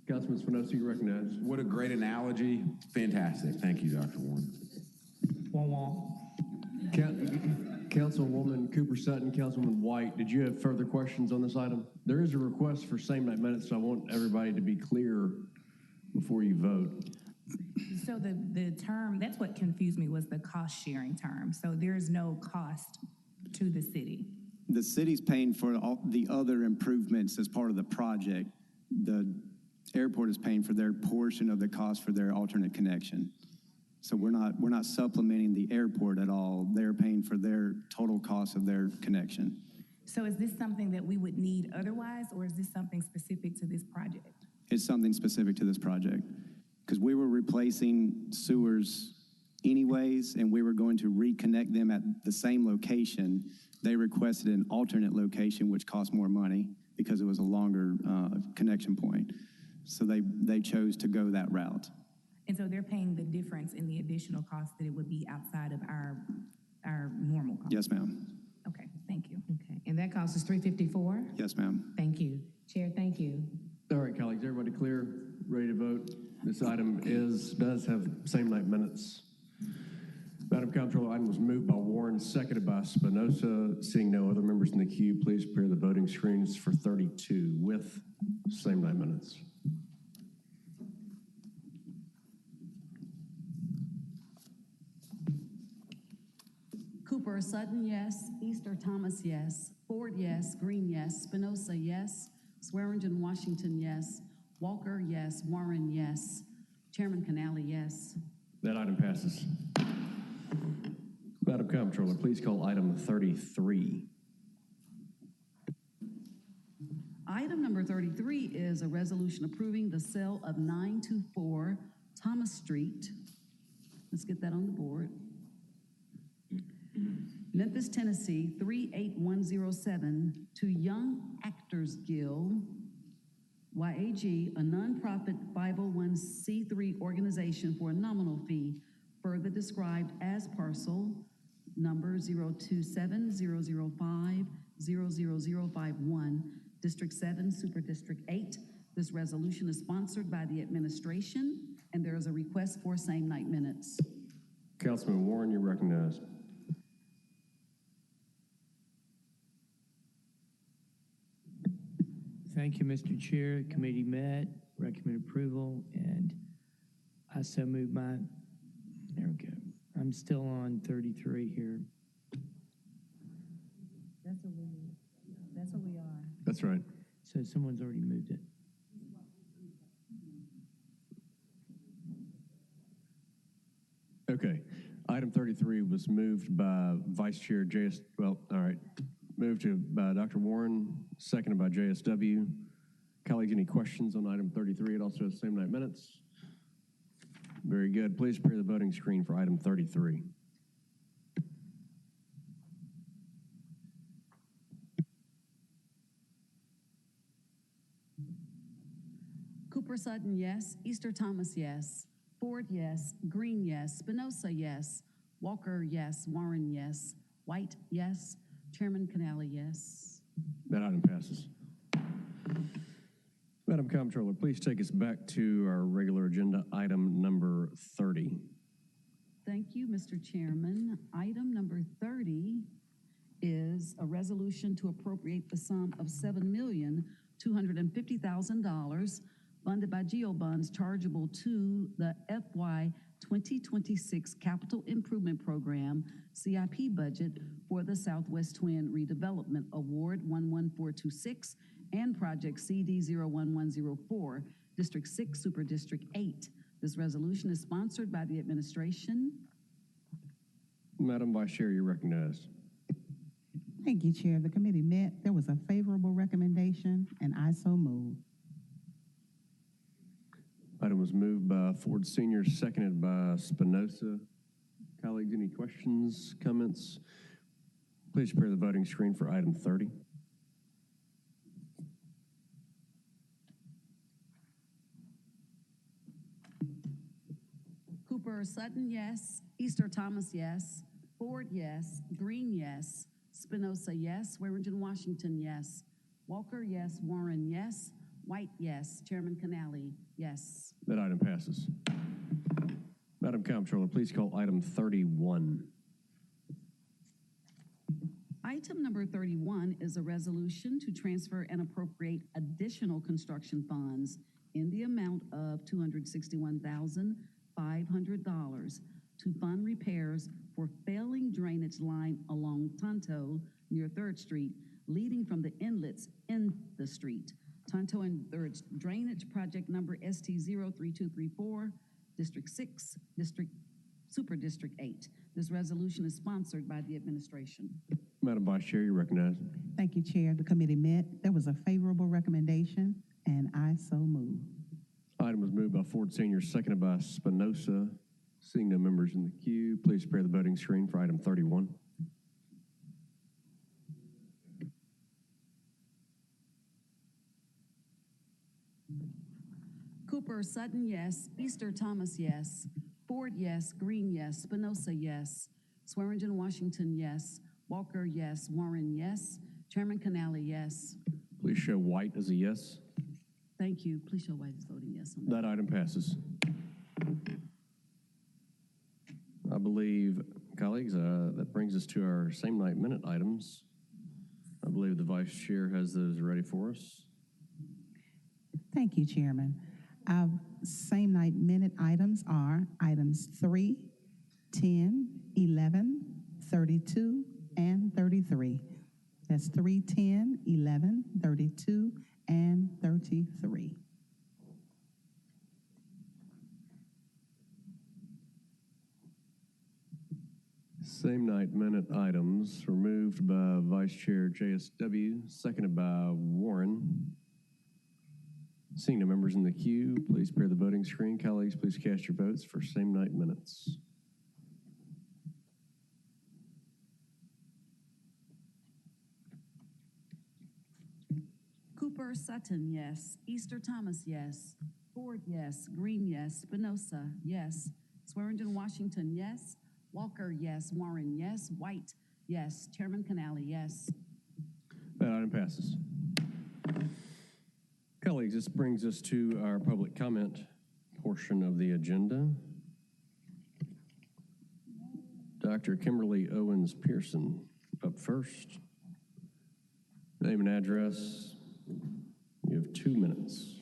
A: Councilman Spinoza, you recognize.
S: What a great analogy. Fantastic. Thank you, Dr. Warren.
O: Wah, wah.
A: Councilwoman Cooper Sutton, Councilwoman White, did you have further questions on this item? There is a request for same night minutes, so I want everybody to be clear before you vote.
R: So the term, that's what confused me, was the cost sharing term. So there's no cost to the city.
T: The city's paying for all the other improvements as part of the project. The airport is paying for their portion of the cost for their alternate connection. So we're not supplementing the airport at all. They're paying for their total cost of their connection.
R: So is this something that we would need otherwise, or is this something specific to this project?
T: It's something specific to this project. Because we were replacing sewers anyways, and we were going to reconnect them at the same location. They requested an alternate location, which cost more money because it was a longer connection point. So they chose to go that route.
R: And so they're paying the difference in the additional cost that it would be outside of our normal cost?
T: Yes, ma'am.
R: Okay, thank you.
U: Okay, and that cost is $354?
T: Yes, ma'am.
U: Thank you. Chair, thank you.
A: All right, colleagues, everybody clear, ready to vote? This item does have same night minutes. Madam Comptroller, item was moved by Warren, seconded by Spinoza. Seeing no other members in the queue, please prepare the voting screens for 32 with same night minutes.
E: Cooper Sutton, yes. Easter Thomas, yes. Ford, yes. Green, yes. Spinoza, yes. Swearingen Washington, yes. Walker, yes. Warren, yes. Chairman Canali, yes.
A: That item passes. Madam Comptroller, please call item 33.
E: Item number 33 is a resolution approving the sale of 924 Thomas Street. Let's get that on the board. Memphis, Tennessee, 38107 to Young Actors Guild, YAG, a nonprofit 501c3 organization for a nominal fee, further described as parcel number 027-005-00051, District 7, Super District 8. This resolution is sponsored by the administration, and there is a request for same night minutes.
A: Councilman Warren, you're recognized.
O: Thank you, Mr. Chair. The committee met, recommend approval, and I so move there we go. I'm still on 33 here.
U: That's what we are.
A: That's right.
O: So someone's already moved it.
A: Okay. Item 33 was moved by Vice Chair moved by Dr. Warren, seconded by JSW. Colleagues, any questions on item 33? It also has same night minutes. Very good. Please prepare the voting screen for item 33.
E: Cooper Sutton, yes. Easter Thomas, yes. Ford, yes. Green, yes. Spinoza, yes. Walker, yes. Warren, yes. White, yes. Chairman Canali, yes.
A: That item passes. Madam Comptroller, please take us back to our regular agenda, item number 30.
E: Thank you, Mr. Chairman. Item number 30 is a resolution to appropriate the sum of $7,250,000 funded by GeoBonds chargeable to the FY 2026 Capital Improvement Program CIP budget for the Southwest Twin Redevelopment Award 11426 and Project CD01104, District 6, Super District 8. This resolution is sponsored by the administration.
A: Madam Vice Chair, you're recognized.
D: Thank you, Chair. The committee met. There was a favorable recommendation, and I so move.
A: Item was moved by Ford Sr., seconded by Spinoza. Colleagues, any questions, comments? Please prepare the voting screen for item 30.
E: Cooper Sutton, yes. Easter Thomas, yes. Ford, yes. Green, yes. Spinoza, yes. Swearingen Washington, yes. Walker, yes. Warren, yes. White, yes. Chairman Canali, yes.
A: That item passes. Madam Comptroller, please call item 31.
E: Item number 31 is a resolution to transfer and appropriate additional construction funds in the amount of $261,500 to fund repairs for failing drainage line along Tonto near 3rd Street, leading from the inlets in the street. Tonto and 3rd Drainage Project number ST03234, District 6, Super District 8. This resolution is sponsored by the administration.
A: Madam Vice Chair, you're recognized.
D: Thank you, Chair. The committee met. There was a favorable recommendation, and I so move.
A: Item was moved by Ford Sr., seconded by Spinoza. Seeing no members in the queue, please prepare the voting screen for item 31.
E: Cooper Sutton, yes. Easter Thomas, yes. Ford, yes. Green, yes. Spinoza, yes. Swearingen Washington, yes. Walker, yes. Warren, yes. Chairman Canale, yes.
A: Please show white as a yes.
E: Thank you. Please show white as voting yes on that.
A: That item passes. I believe, colleagues, that brings us to our same night minute items. I believe the vice chair has those ready for us.
D: Thank you, Chairman. Our same night minute items are items 3, 10, 11, 32, and 33. That's 3, 10, 11, 32, and 33.
A: Same night minute items were moved by Vice Chair JSW, seconded by Warren. Seeing no members in the queue, please prepare the voting screen. Colleagues, please cast your votes for same night minutes.
E: Cooper Sutton, yes. Easter Thomas, yes. Ford, yes. Green, yes. Spinoza, yes. Swearingen Washington, yes. Walker, yes. Warren, yes. White, yes. Chairman Canale, yes.
A: That item passes. Colleagues, this brings us to our public comment portion of the agenda. Dr. Kimberly Owens Pearson up first. Name and address. You have 2 minutes.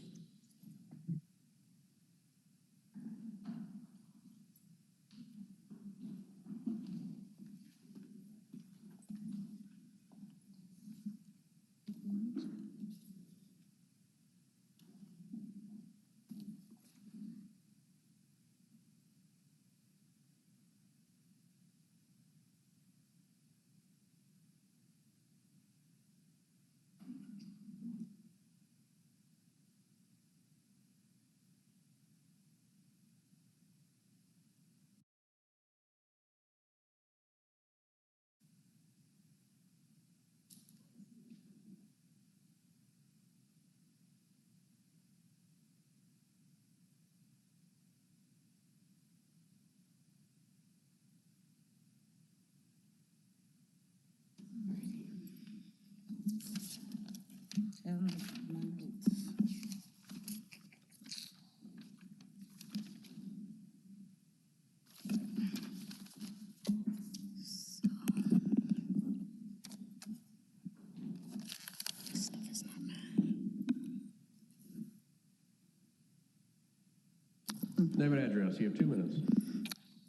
A: Name and address. You have 2 minutes.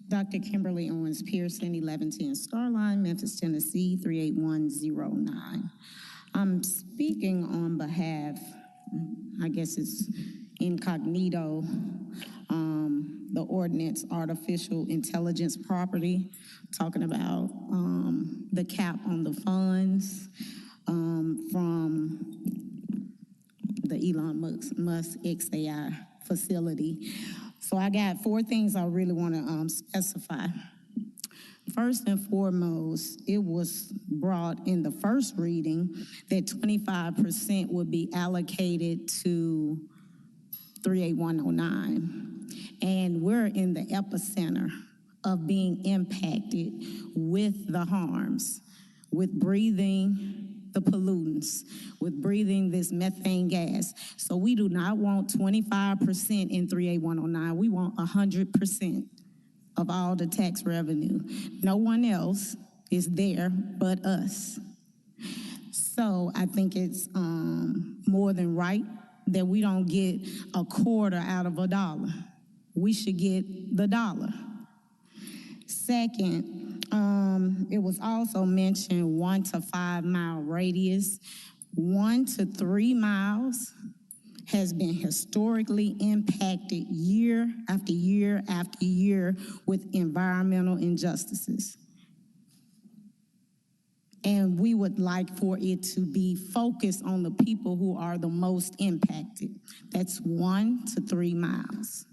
B: Dr. Kimberly Owens Pearson, 1110 Starline, Memphis, Tennessee, 38109. I'm speaking on behalf, I guess it's incognito, the ordinance artificial intelligence property, talking about the cap on the funds from the Elon Musk XAI facility. So I got 4 things I really want to specify. First and foremost, it was brought in the first reading that 25% would be allocated to 38109. And we're in the epicenter of being impacted with the harms, with breathing the pollutants, with breathing this methane gas. So we do not want 25% in 38109. We want 100% of all the tax revenue. No one else is there but us. So I think it's more than right that we don't get a quarter out of $1. We should get the dollar. Second, it was also mentioned 1 to 5 mile radius. 1 to 3 miles has been historically impacted year after year after year with environmental injustices. And we would like for it to be focused on the people who are the most impacted. That's 1 to 3 miles.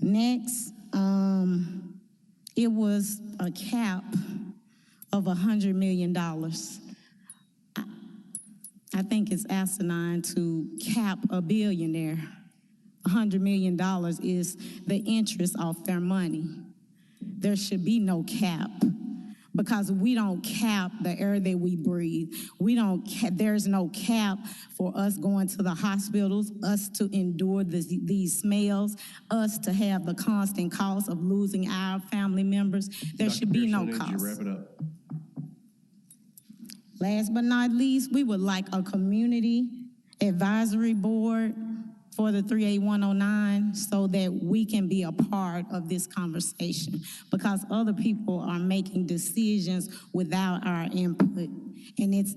B: Next, it was a cap of $100 million. I think it's asinine to cap a billionaire. $100 million is the interest off their money. There should be no cap, because we don't cap the air that we breathe. There's no cap for us going to the hospitals, us to endure these smells, us to have the constant cost of losing our family members. There should be no
A: Pearson, I need you to
B: cost.
A: wrap it up.
B: Last but not least, we would like a community advisory board for the 38109 so that we can be a part of this conversation, because other people are making decisions without our input, and it's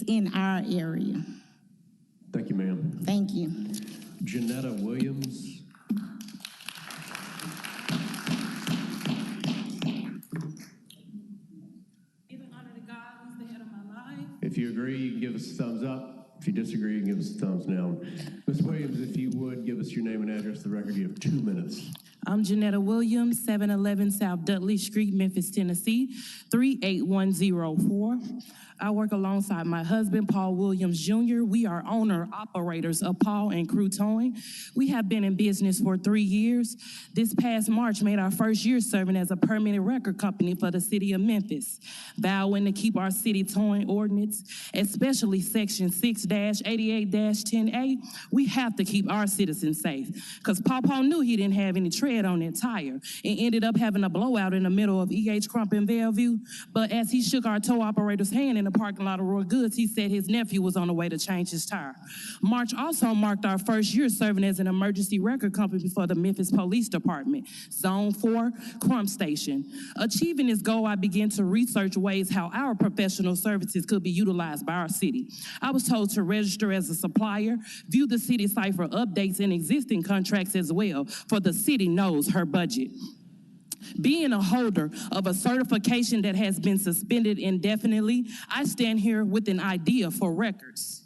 B: in our area.
A: Thank you, ma'am.
B: Thank you.
A: Janetta Williams. If you agree, you can give us a thumbs up. If you disagree, you can give us a thumbs down. Ms. Williams, if you would give us your name and address for the record, you have 2 minutes.
G: I'm Janetta Williams, 711 South Dudley Street, Memphis, Tennessee, 38104. I work alongside my husband, Paul Williams Jr. We are owner-operators of Paul and Crew Towing. We have been in business for 3 years. This past March made our first year serving as a permanent record company for the city of Memphis, vowing to keep our city towing ordinance, especially Section 6-88-10A. We have to keep our citizens safe, because Paul knew he didn't have any tread on that tire and ended up having a blowout in the middle of E.H. Crump in Bellevue. But as he shook our tow operator's hand in the parking lot of Roy Goods, he said his nephew was on the way to change his tire. March also marked our first year serving as an emergency record company for the Memphis Police Department, Zone 4, Crump Station. Achieving this goal, I began to research ways how our professional services could be utilized by our city. I was told to register as a supplier, view the city site for updates and existing contracts as well, for the city knows her budget. Being a holder of a certification that has been suspended indefinitely, I stand here with an idea for records.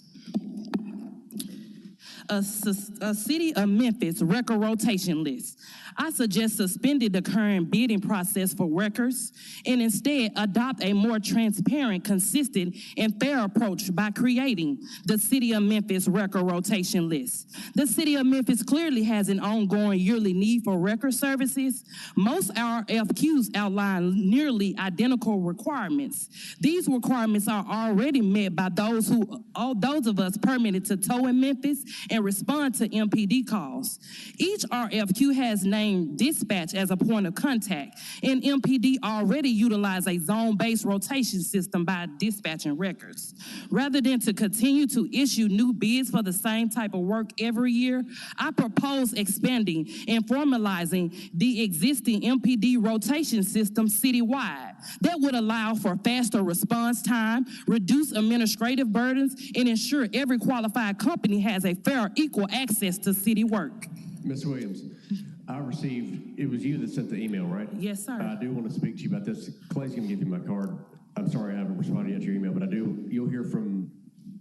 G: A City of Memphis record rotation list. I suggest suspending the current bidding process for records and instead adopt a more transparent, consistent, and fair approach by creating the City of Memphis record rotation list. The City of Memphis clearly has an ongoing yearly need for record services. Most RFQs outline nearly identical requirements. These requirements are already met by those of us permitted to tow in Memphis and respond to MPD calls. Each RFQ has named dispatch as a point of contact, and MPD already utilize a zone-based rotation system by dispatching records. Rather than to continue to issue new bids for the same type of work every year, I propose expanding and formalizing the existing MPD rotation system citywide. That would allow for faster response time, reduce administrative burdens, and ensure every qualified company has a fair, equal access to city work.
A: Ms. Williams, I received, it was you that sent the email, right?
G: Yes, sir.
A: I do want to speak to you about this. Clay's going to give you my card. I'm sorry I haven't responded yet to your email, but you'll hear from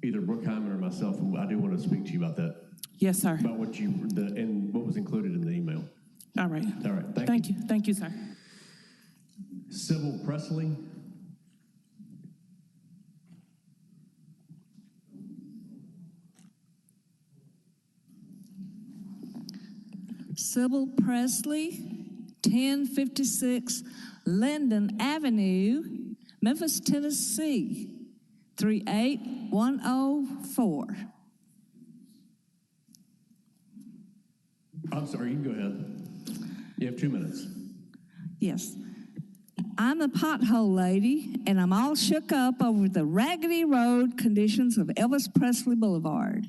A: either Brooke Hyman or myself, and I do want to speak to you about that.
G: Yes, sir.
A: About and what was included in the email.
G: All right.
A: All right,
G: Thank you. Thank you, sir.
A: Sybil Presley.
V: Sybil Presley, 1056 Linden Avenue, Memphis, Tennessee, 38104.
A: I'm sorry, you can go ahead. You have 2 minutes.
V: Yes. I'm the pothole lady, and I'm all shook up over the raggedy road conditions of Elvis Presley Boulevard.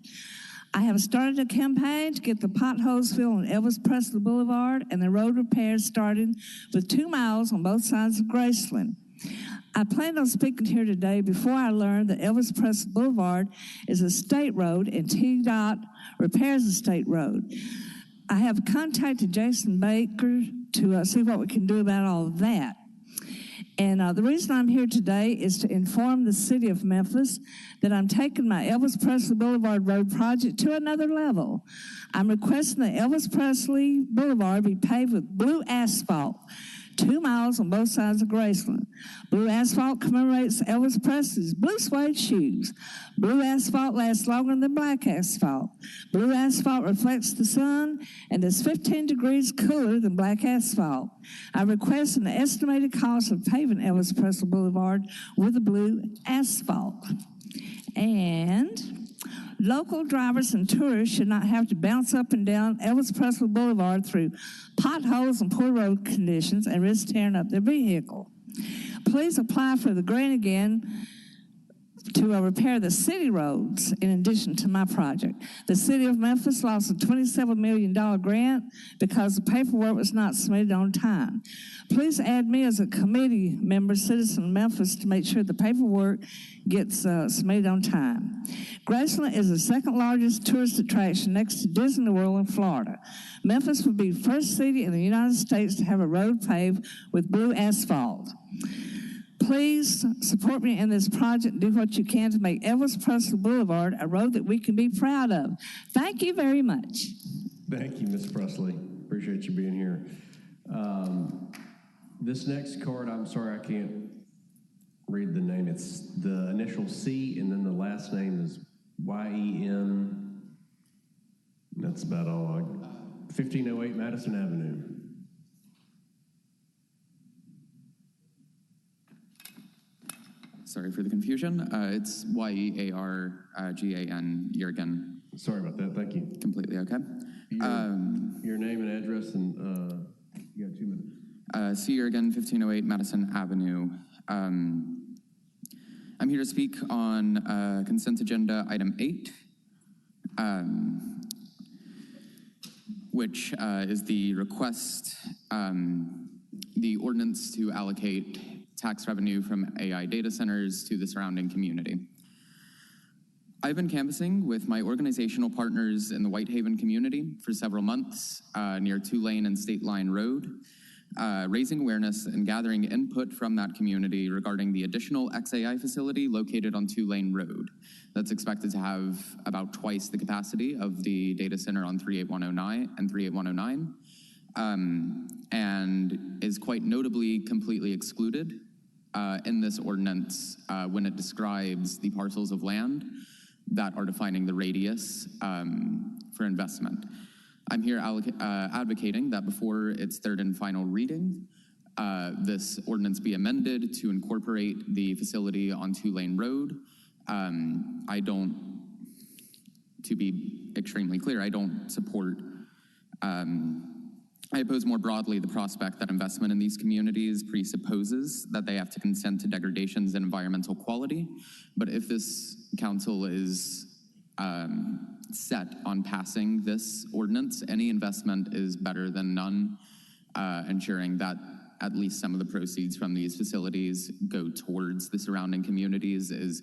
V: I have started a campaign to get the potholes filled on Elvis Presley Boulevard and the road repairs started with 2 miles on both sides of Graceland. I planned on speaking here today before I learned that Elvis Presley Boulevard is a state road and TDOT repairs the state road. I have contacted Jason Baker to see what we can do about all of that. And the reason I'm here today is to inform the city of Memphis that I'm taking my Elvis Presley Boulevard Road project to another level. I'm requesting that Elvis Presley Boulevard be paved with blue asphalt, 2 miles on both sides of Graceland. Blue asphalt commemorates Elvis Presley's blue suede shoes. Blue asphalt lasts longer than black asphalt. Blue asphalt reflects the sun and is 15 degrees cooler than black asphalt. I request an estimated cost of paving Elvis Presley Boulevard with the blue asphalt. And local drivers and tourists should not have to bounce up and down Elvis Presley Boulevard through potholes and poor road conditions and risk tearing up their vehicle. Please apply for the grant again to repair the city roads in addition to my project. The city of Memphis lost a $27 million grant because the paperwork was not submitted on time. Please add me as a committee member, citizen of Memphis, to make sure the paperwork gets submitted on time. Graceland is the second largest tourist attraction next to Disney World in Florida. Memphis would be the first city in the United States to have a road paved with blue asphalt. Please support me in this project and do what you can to make Elvis Presley Boulevard a road that we can be proud of. Thank you very much.
A: Thank you, Ms. Presley. Appreciate you being here. This next card, I'm sorry, I can't read the name. It's the initial C, and then the last name is Y-E-N. That's about all. 1508 Madison Avenue.
H: Sorry for the confusion. It's Y-E-A-R-G-A-N, Jurgen.
A: Sorry about that. Thank you.
H: Completely okay.
A: Your name and address, and you got 2 minutes.
H: C. Jurgen, 1508 Madison Avenue. I'm here to speak on consent agenda item 8, which is the request, the ordinance to allocate tax revenue from AI data centers to the surrounding community. I've been canvassing with my organizational partners in the Whitehaven community for several months near Tulane and State Line Road, raising awareness and gathering input from that community regarding the additional XAI facility located on Tulane Road that's expected to have about twice the capacity of the data center on 38109 and 38109, and is quite notably completely excluded in this ordinance when it describes the parcels of land that are defining the radius for investment. I'm here advocating that before its third and final reading, this ordinance be amended to incorporate the facility on Tulane Road. To be extremely clear, I don't support, I oppose more broadly the prospect that investment in these communities presupposes that they have to consent to degradations in environmental quality. But if this council is set on passing this ordinance, any investment is better than none, ensuring that at least some of the proceeds from these facilities go towards the surrounding communities is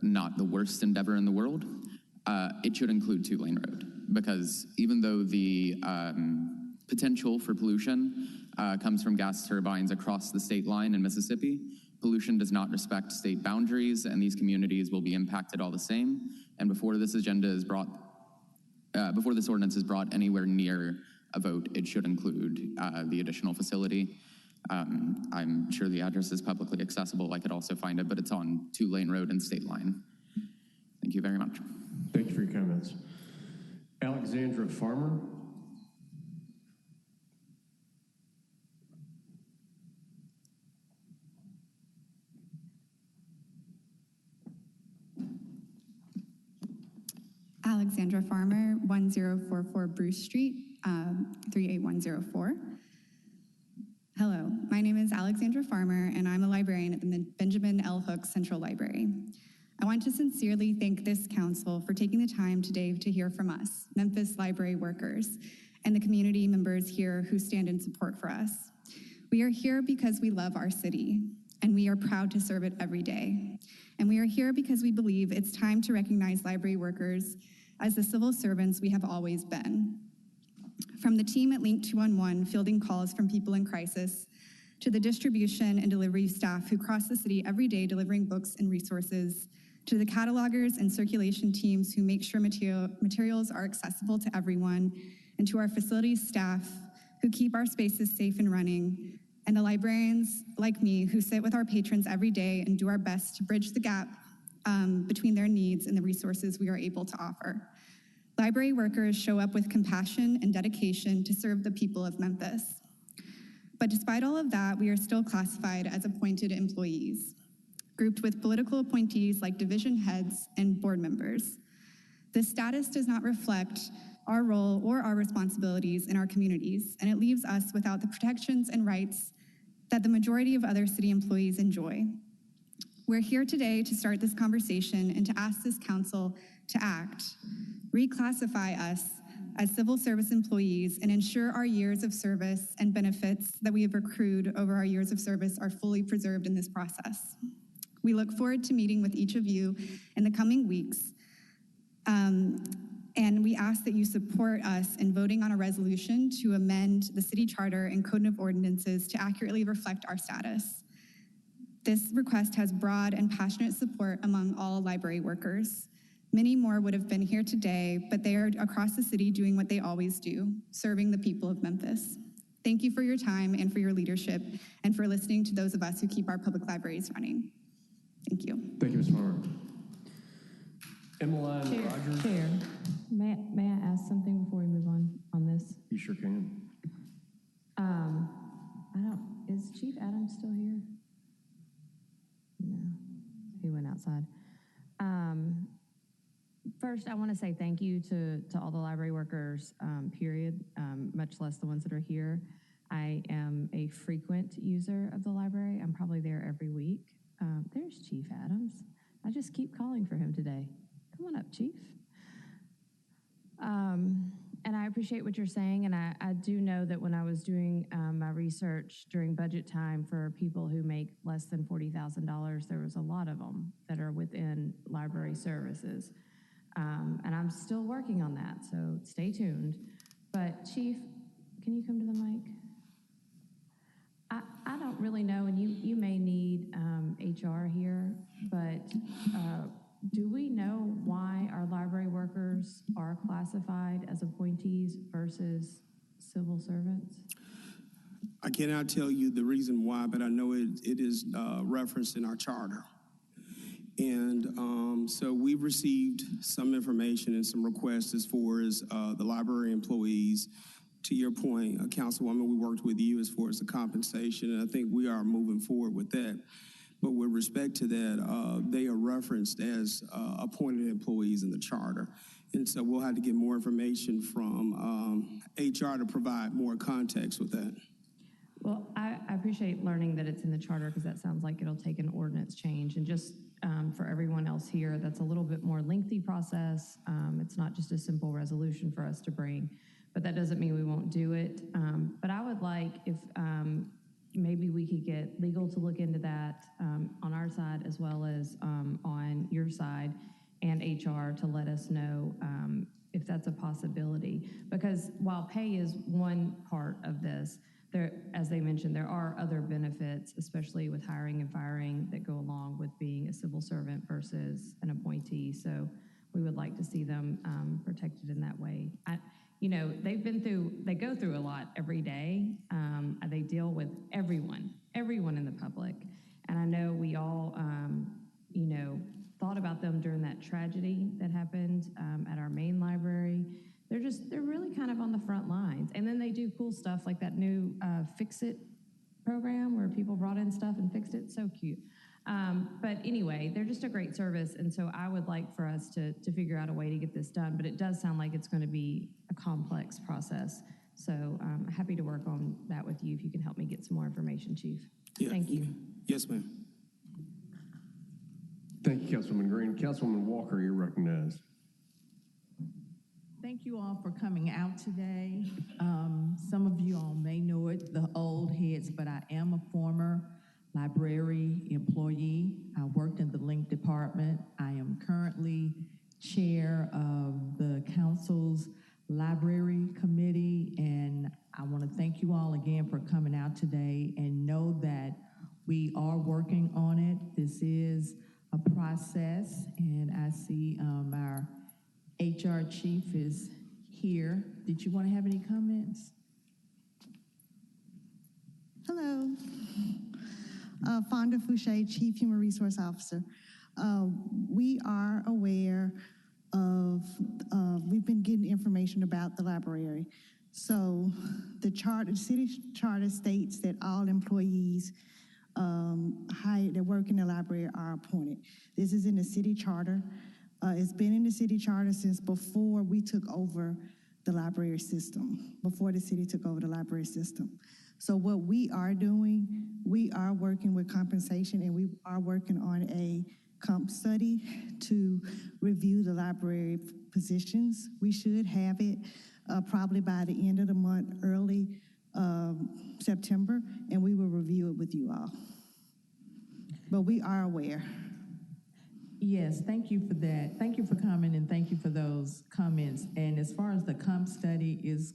H: not the worst endeavor in the world. It should include Tulane Road, because even though the potential for pollution comes from gas turbines across the state line in Mississippi, pollution does not respect state boundaries, and these communities will be impacted all the same. And before this agenda is brought, before this ordinance is brought anywhere near a vote, it should include the additional facility. I'm sure the address is publicly accessible. I could also find it, but it's on Tulane Road and State Line. Thank you very much.
A: Thank you for your comments. Alexandra Farmer.
I: Alexandra Farmer, 1044 Bruce Street, 38104. Hello, my name is Alexandra Farmer, and I'm a librarian at the Benjamin L. Hook Central Library. I want to sincerely thank this council for taking the time today to hear from us, Memphis library workers, and the community members here who stand in support for us. We are here because we love our city, and we are proud to serve it every day. And we are here because we believe it's time to recognize library workers as the civil servants we have always been. From the team at Link 211 fielding calls from people in crisis, to the distribution and delivery staff who cross the city every day delivering books and resources, to the catalogers and circulation teams who make sure materials are accessible to everyone, and to our facilities staff who keep our spaces safe and running, and the librarians like me who sit with our patrons every day and do our best to bridge the gap between their needs and the resources we are able to offer. Library workers show up with compassion and dedication to serve the people of Memphis. But despite all of that, we are still classified as appointed employees, grouped with political appointees like division heads and board members. This status does not reflect our role or our responsibilities in our communities, and it leaves us without the protections and rights that the majority of other city employees enjoy. We're here today to start this conversation and to ask this council to act, reclassify us as civil service employees, and ensure our years of service and benefits that we have accrued over our years of service are fully preserved in this process. We look forward to meeting with each of you in the coming weeks, and we ask that you support us in voting on a resolution to amend the city charter and code of ordinances to accurately reflect our status. This request has broad and passionate support among all library workers. Many more would have been here today, but they are across the city doing what they always do, serving the people of Memphis. Thank you for your time and for your leadership and for listening to those of us who keep our public libraries running. Thank you.
A: Thank you, Ms. Farmer. Mlin Rogers.
M: Chair, may I ask something before we move on this?
A: You sure can.
M: Is Chief Adams still here? No, he went outside. First, I want to say thank you to all the library workers, period, much less the ones that are here. I am a frequent user of the library. I'm probably there every week. There's Chief Adams. I just keep calling for him today. Come on up, Chief. And I appreciate what you're saying, and I do know that when I was doing my research during budget time for people who make less than $40,000, there was a lot of them that are within library services. And I'm still working on that, so stay tuned. But Chief, can you come to the mic? I don't really know, and you may need HR here, but do we know why our library workers are classified as appointees versus civil servants?
J: I cannot tell you the reason why, but I know it is referenced in our charter. And so we've received some information and some requests as far as the library employees. To your point, Councilwoman, we worked with you as far as the compensation, and I think we are moving forward with that. But with respect to that, they are referenced as appointed employees in the charter. And so we'll have to get more information from HR to provide more context with that.
M: Well, I appreciate learning that it's in the charter because that sounds like it'll take an ordinance change. And just for everyone else here, that's a little bit more lengthy process. It's not just a simple resolution for us to bring, but that doesn't mean we won't do it. But I would like if maybe we could get legal to look into that on our side as well as on your side, and HR to let us know if that's a possibility. Because while pay is one part of this, there, as they mentioned, there are other benefits, especially with hiring and firing, that go along with being a civil servant versus an appointee. So we would like to see them protected in that way. You know, they go through a lot every day. They deal with everyone in the public. And I know we all, thought about them during that tragedy that happened at our main library. They're really kind of on the front lines. And then they do cool stuff like that new Fix It program where people brought in stuff and fixed it. So cute. But anyway, they're just a great service. And so I would like for us to figure out a way to get this done. But it does sound like it's going to be a complex process. So I'm happy to work on that with you if you can help me get some more information, Chief.
J: Yeah.
M: Thank you.
J: Yes, ma'am.
A: Thank you, Councilwoman Green. Councilwoman Walker, you're recognized.
N: Thank you all for coming out today. Some of you all may know it, the old heads, but I am a former library employee. I worked in the link department. I am currently chair of the council's library committee, and I want to thank you all again for coming out today and know that we are working on it. This is a process, and I see our HR chief is here. Did you want to have any comments?
K: Hello. Fonda Fouché, Chief Human Resource Officer. We are aware of, we've been getting information about the library. So the city charter states that all employees hired that work in the library are appointed. This is in the city charter. It's been in the city charter since before we took over the library system, before the city took over the library system. So what we are doing, we are working with compensation, and we are working on a comp study to review the library positions. We should have it probably by the end of the month, early September, and we will review it with you all. But we are aware.
N: Yes, thank you for that. Thank you for coming, and thank you for those comments. And as far as the comp study is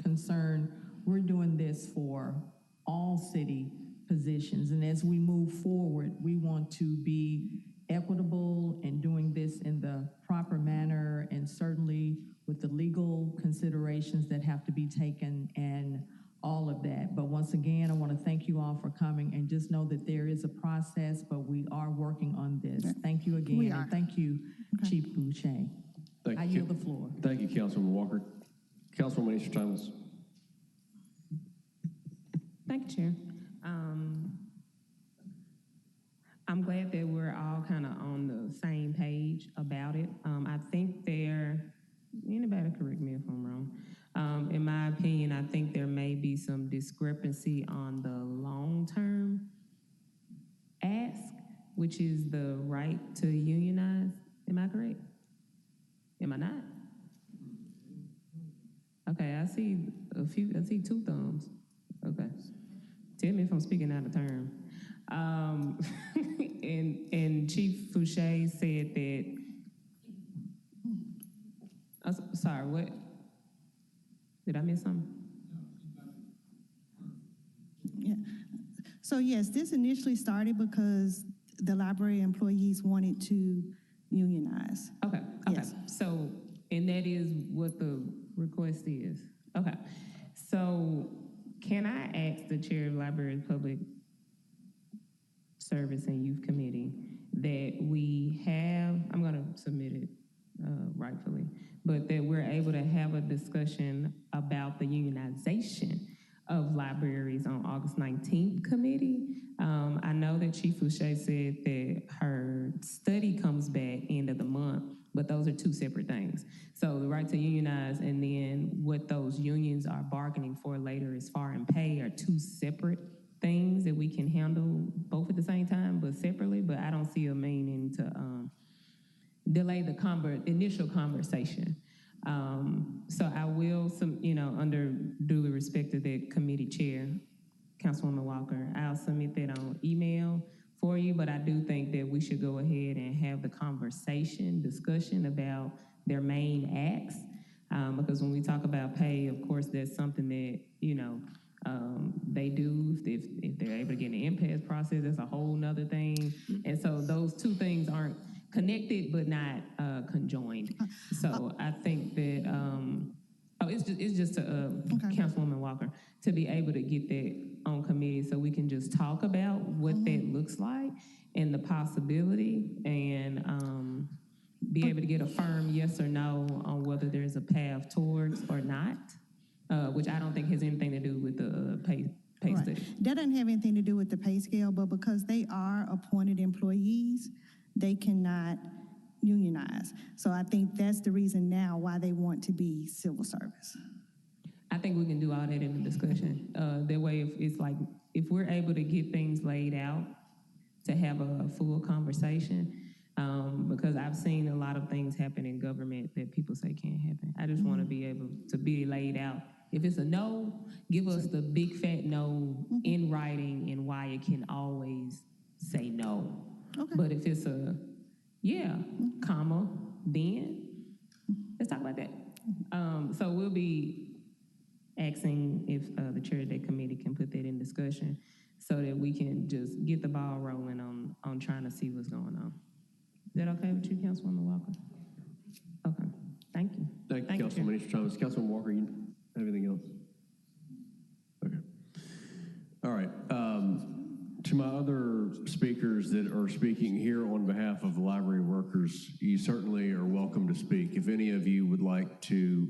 N: concerned, we're doing this for all city positions. And as we move forward, we want to be equitable and doing this in the proper manner, and certainly with the legal considerations that have to be taken and all of that. But once again, I want to thank you all for coming, and just know that there is a process, but we are working on this. Okay. Thank you again.
K: We are.
N: And thank you, okay. Chief Boucher. I yield the floor.
A: Thank you, Councilwoman Walker. Councilwoman Easter Thomas.
F: Thank you, Chair. I'm glad that we're all kind of on the same page about it. I think anybody correct me if I'm wrong. In my opinion, I think there may be some discrepancy on the long-term ask, which is the right to unionize. Am I correct? Am I not? Okay, I see two thumbs. Okay. Tell me if I'm speaking out of term. And Chief Fouché said that, sorry, what? Did I miss something?
K: Yeah. So yes, this initially started because the library employees wanted to unionize.
F: Okay. Yes. So, and that is what the request is. Okay. So, can I ask the chair of the Library Public Service and Youth Committee that we have, I'm going to submit it rightfully, but that we're able to have a discussion about the unionization of libraries on August 19th committee. I know that Chief Fouché said that her study comes back end of the month, but those are two separate things. So the right to unionize and then what those unions are bargaining for later as far in pay are two separate things that we can handle both at the same time, but separately. But I don't see a meaning to delay the initial conversation. So I will, under duly respect of the committee chair, Councilwoman Walker, I'll submit that on email for you, but I do think that we should go ahead and have the discussion about their main acts, because when we talk about pay, of course, that's something that, they do. If they're able to get an impasse process, that's a whole nother thing. And so those two things aren't connected, but not conjoined. So I think that, it's just Councilwoman Walker, to be able to get that on committee so we can just talk about what that looks like and the possibility, and be able to get a firm yes or no on whether there's a path towards or not, which I don't think has anything to do with the pay study.
K: That doesn't have anything to do with the pay scale, but because they are appointed employees, they cannot unionize. So I think that's the reason now why they want to be civil service.
F: I think we can do all that in the discussion. That way, if we're able to get things laid out to have a full conversation, because I've seen a lot of things happen in government that people say can't happen. I just want to be able to be laid out. If it's a no, give us the big fat no in writing and why it can always say no. Okay. But if it's a comma, then let's talk about that. So we'll be
U: asking if the chair of that committee can put that in discussion so that we can just get the ball rolling on trying to see what's going on. Is that okay with you, Councilwoman Walker? Okay, thank you.
A: Thank you, Councilman Minister Thomas. Councilman Walker, you have anything else? Okay. All right. To my other speakers that are speaking here on behalf of the library workers, you certainly are welcome to speak. If any of you would like to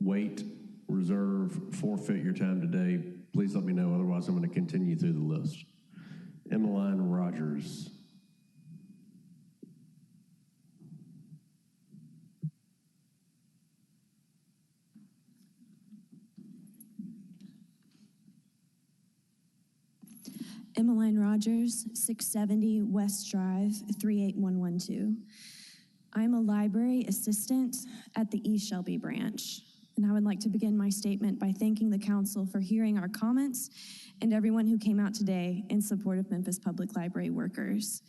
A: wait, reserve, forfeit your time today, please let me know. Otherwise, I'm going to continue through the list. Mlin Rogers.
C: Mlin Rogers, 670 West Drive, 38112. I'm a library assistant at the East Shelby branch, and I would like to begin my statement by thanking the council for hearing our comments and everyone who came out today in support of Memphis Public Library workers.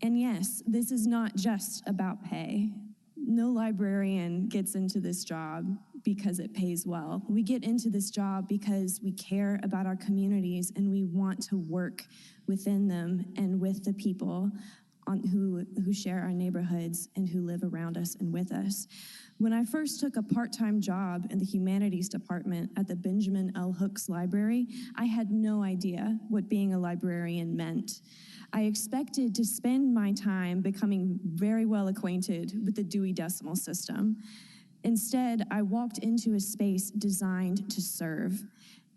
C: And yes, this is not just about pay. No librarian gets into this job because it pays well. We get into this job because we care about our communities and we want to work within them and with the people who share our neighborhoods and who live around us and with us. When I first took a part-time job in the humanities department at the Benjamin L. Hooks Library, I had no idea what being a librarian meant. I expected to spend my time becoming very well acquainted with the Dewey Decimal System. Instead, I walked into a space designed to serve.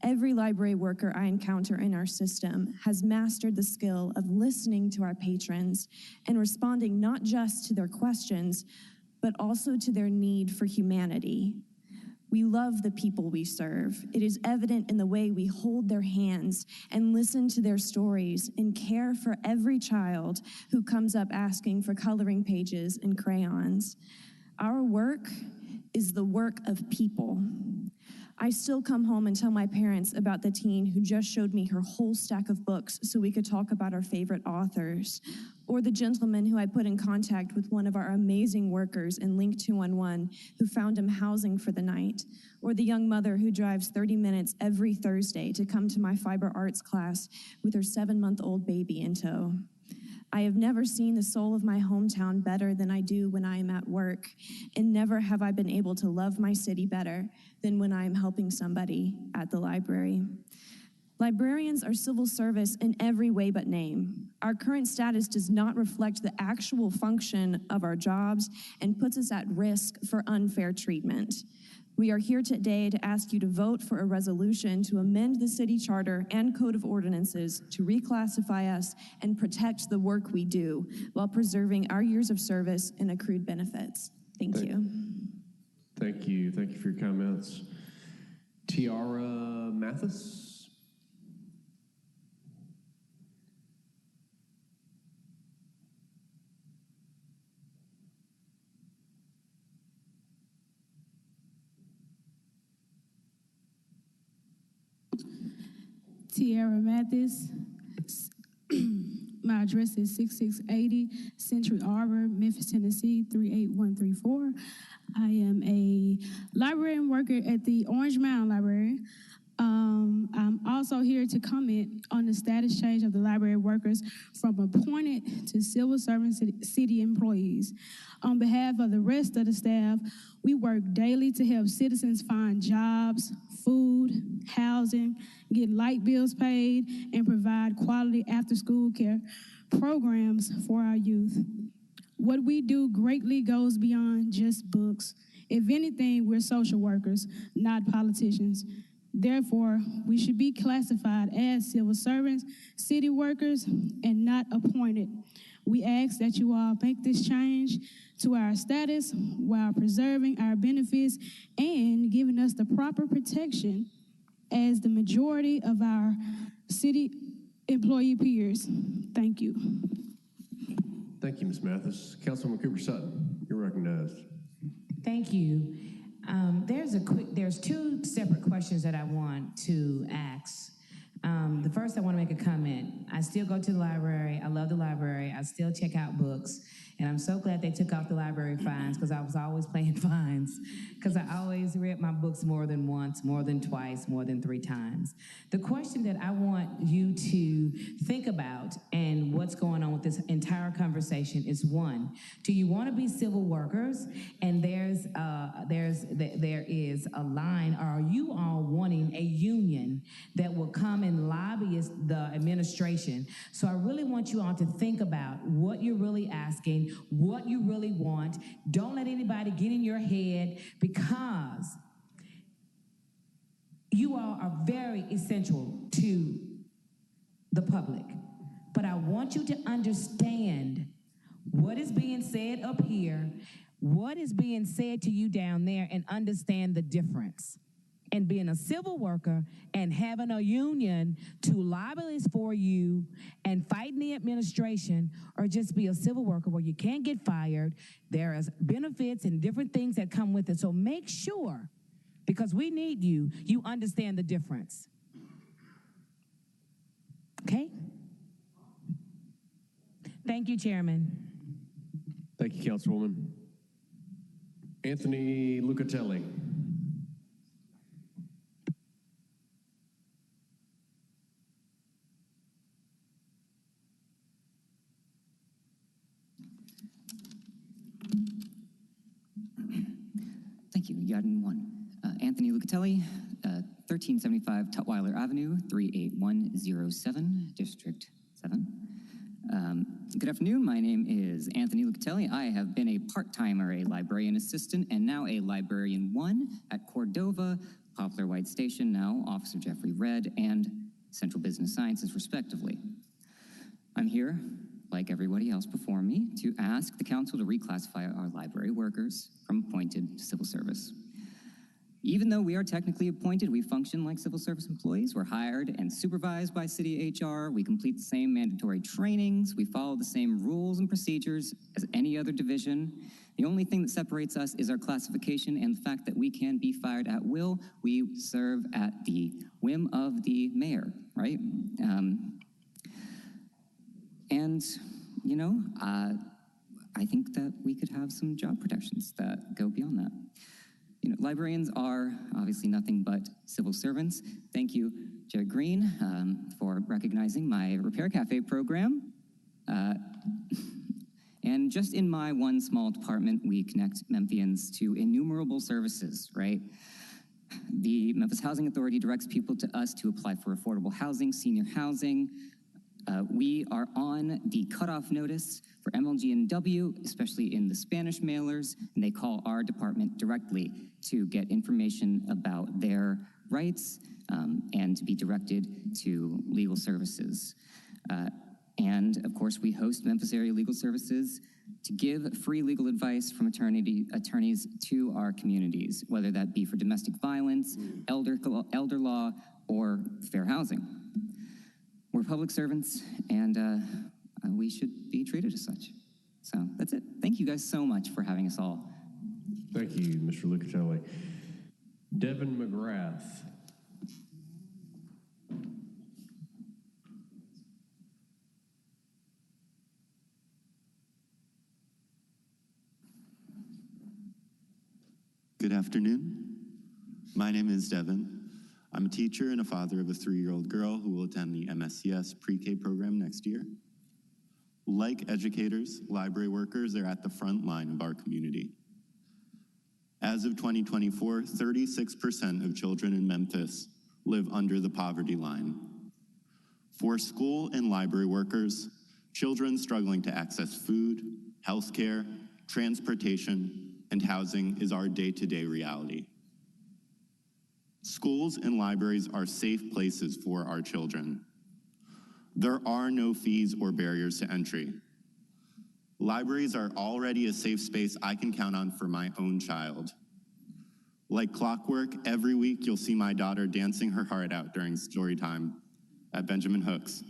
C: Every library worker I encounter in our system has mastered the skill of listening to our patrons and responding not just to their questions, but also to their need for humanity. We love the people we serve. It is evident in the way we hold their hands and listen to their stories and care for every child who comes up asking for coloring pages and crayons. Our work is the work of people. I still come home and tell my parents about the teen who just showed me her whole stack of books so we could talk about our favorite authors, or the gentleman who I put in contact with one of our amazing workers in Link 211 who found him housing for the night, or the young mother who drives 30 minutes every Thursday to come to my fiber arts class with her 7-month-old baby in tow. I have never seen the soul of my hometown better than I do when I am at work, and never have I been able to love my city better than when I am helping somebody at the library. Librarians are civil service in every way but name. Our current status does not reflect the actual function of our jobs and puts us at risk for unfair treatment. We are here today to ask you to vote for a resolution to amend the city charter and code of ordinances to reclassify us and protect the work we do while preserving our years of service and accrued benefits. Thank you.
A: Thank you. Thank you for your comments. Tiara Mathis.
L: Tiara Mathis. My address is 6680 Century Arbor, Memphis, Tennessee, 38134. I am a librarian worker at the Orange Mound Library. I'm also here to comment on the status change of the library workers from appointed to civil servant city employees. On behalf of the rest of the staff, we work daily to help citizens find jobs, food, housing, get light bills paid, and provide quality after-school care programs for our youth. What we do greatly goes beyond just books. If anything, we're social workers, not politicians. Therefore, we should be classified as civil servants, city workers, and not appointed. We ask that you all make this change to our status while preserving our benefits and giving us the proper protection as the majority of our city employee peers. Thank you.
A: Thank you, Ms. Mathis. Councilwoman Cooper Sutton, you're recognized.
U: Thank you. There's two separate questions that I want to ask. The first, I want to make a comment. I still go to the library. I love the library. I still check out books.
R: And I'm so glad they took off the library fines because I was always paying fines because I always read my books more than once, more than twice, more than 3 times. The question that I want you to think about and what's going on with this entire conversation is, one, do you want to be civil workers? And there is a line. Are you all wanting a union that will come and lobby the administration? So I really want you all to think about what you're really asking, what you really want. Don't let anybody get in your head, because you all are very essential to the public. But I want you to understand what is being said up here, what is being said to you down there, and understand the difference. And being a civil worker and having a union to lobby for you and fighting the administration, or just be a civil worker where you can't get fired. There is benefits and different things that come with it. So make sure, because we need you, you understand the difference. Okay? Thank you, Chairman.
A: Thank you, Councilwoman. Anthony Lucatelli.
P: Thank you. You got in one. Anthony Lucatelli, 1375 Tutwiler Avenue, 38107, District 7. Good afternoon. My name is Anthony Lucatelli. I have been a part-timer, a librarian assistant, and now a librarian 1 at Cordova, Poplar White Station, now Officer Jeffrey Red, and Central Business Sciences, respectively. I'm here, like everybody else before me, to ask the council to reclassify our library workers from appointed to civil service. Even though we are technically appointed, we function like civil service employees. We're hired and supervised by city HR. We complete the same mandatory trainings. We follow the same rules and procedures as any other division. The only thing that separates us is our classification and the fact that we can be fired at will. We serve at the whim of the mayor, right? And, you know, I think that we could have some job protections that go beyond that. You know, librarians are obviously nothing but civil servants. Thank you, Jared Green, for recognizing my Repair Cafe program. And just in my one small department, we connect Memphians to innumerable services, right? The Memphis Housing Authority directs people to us to apply for affordable housing, senior housing. We are on the cutoff notice for MLG&W, especially in the Spanish mailers, and they call our department directly to get information about their rights and to be directed to legal services. And of course, we host Memphis Area Legal Services to give free legal advice from attorneys to our communities, whether that be for domestic violence, elder law, or fair housing. We're public servants, and we should be treated as such. So that's it. Thank you guys so much for having us all.
A: Thank you, Mr. Lucatelli. Devin McGrath.
Q: Good afternoon. My name is Devin. I'm a teacher and a father of a 3-year-old girl who will attend the MSCS pre-K program next year. Like educators, library workers are at the front line of our community. As of 2024, 36% of children in Memphis live under the poverty line. For school and library workers, children struggling to access food, healthcare, transportation, and housing is our day-to-day reality. Schools and libraries are safe places for our children. There are no fees or barriers to entry. Libraries are already a safe space I can count on for my own child. Like clockwork, every week you'll see my daughter dancing her heart out during story time at Benjamin Hooks.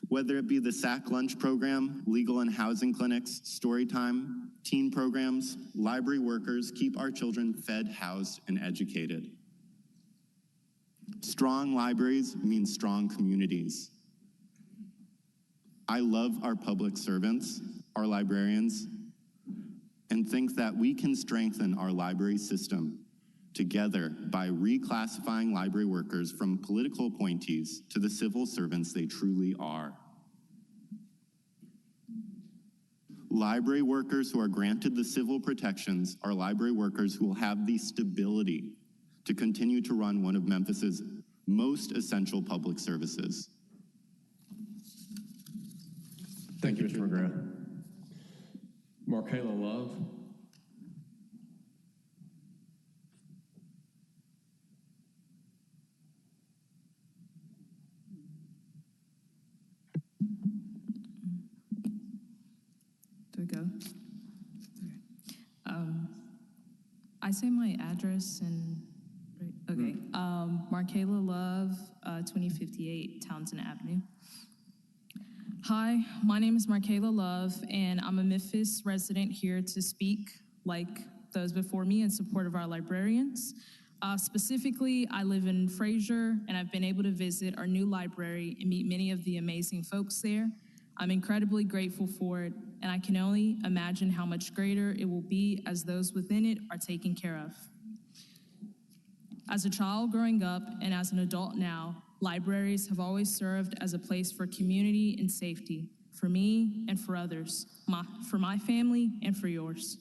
Q: Whether it be the SAC lunch program, legal and housing clinics, story time, teen programs, library workers keep our children fed, housed, and educated. Strong libraries mean strong communities. I love our public servants, our librarians, and think that we can strengthen our library system together by reclassifying library workers from political appointees to the civil servants they truly are. Library workers who are granted the civil protections are library workers who will have the stability to continue to run one of Memphis's most essential public services.
A: Thank you, Mr. McGrath. Markayla Love.
S: Do I go? I say my address and, right, okay. Markayla Love, 2058 Townsend Avenue. Hi, my name is Markayla Love, and I'm a Memphis resident here to speak, like those before me, in support of our librarians. Specifically, I live in Fraser, and I've been able to visit our new library and meet many of the amazing folks there. I'm incredibly grateful for it, and I can only imagine how much greater it will be as those within it are taken care of. As a child growing up and as an adult now, libraries have always served as a place for community and safety, for me and for others, for my family and for yours.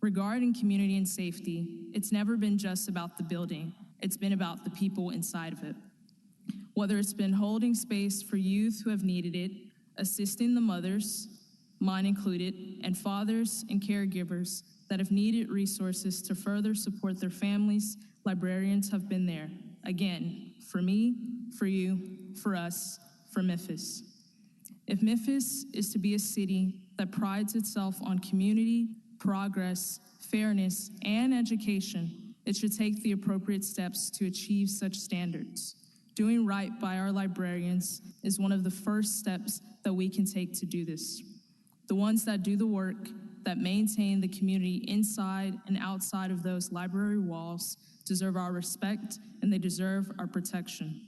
S: Regarding community and safety, it's never been just about the building, it's been about the people inside of it. Whether it's been holding space for youth who have needed it, assisting the mothers, mine included, and fathers and caregivers that have needed resources to further support their families, librarians have been there. Again, for me, for you, for us, for Memphis. If Memphis is to be a city that prides itself on community, progress, fairness, and education, it should take the appropriate steps to achieve such standards. Doing right by our librarians is one of the first steps that we can take to do this. The ones that do the work, that maintain the community inside and outside of those library walls, deserve our respect and they deserve our protection.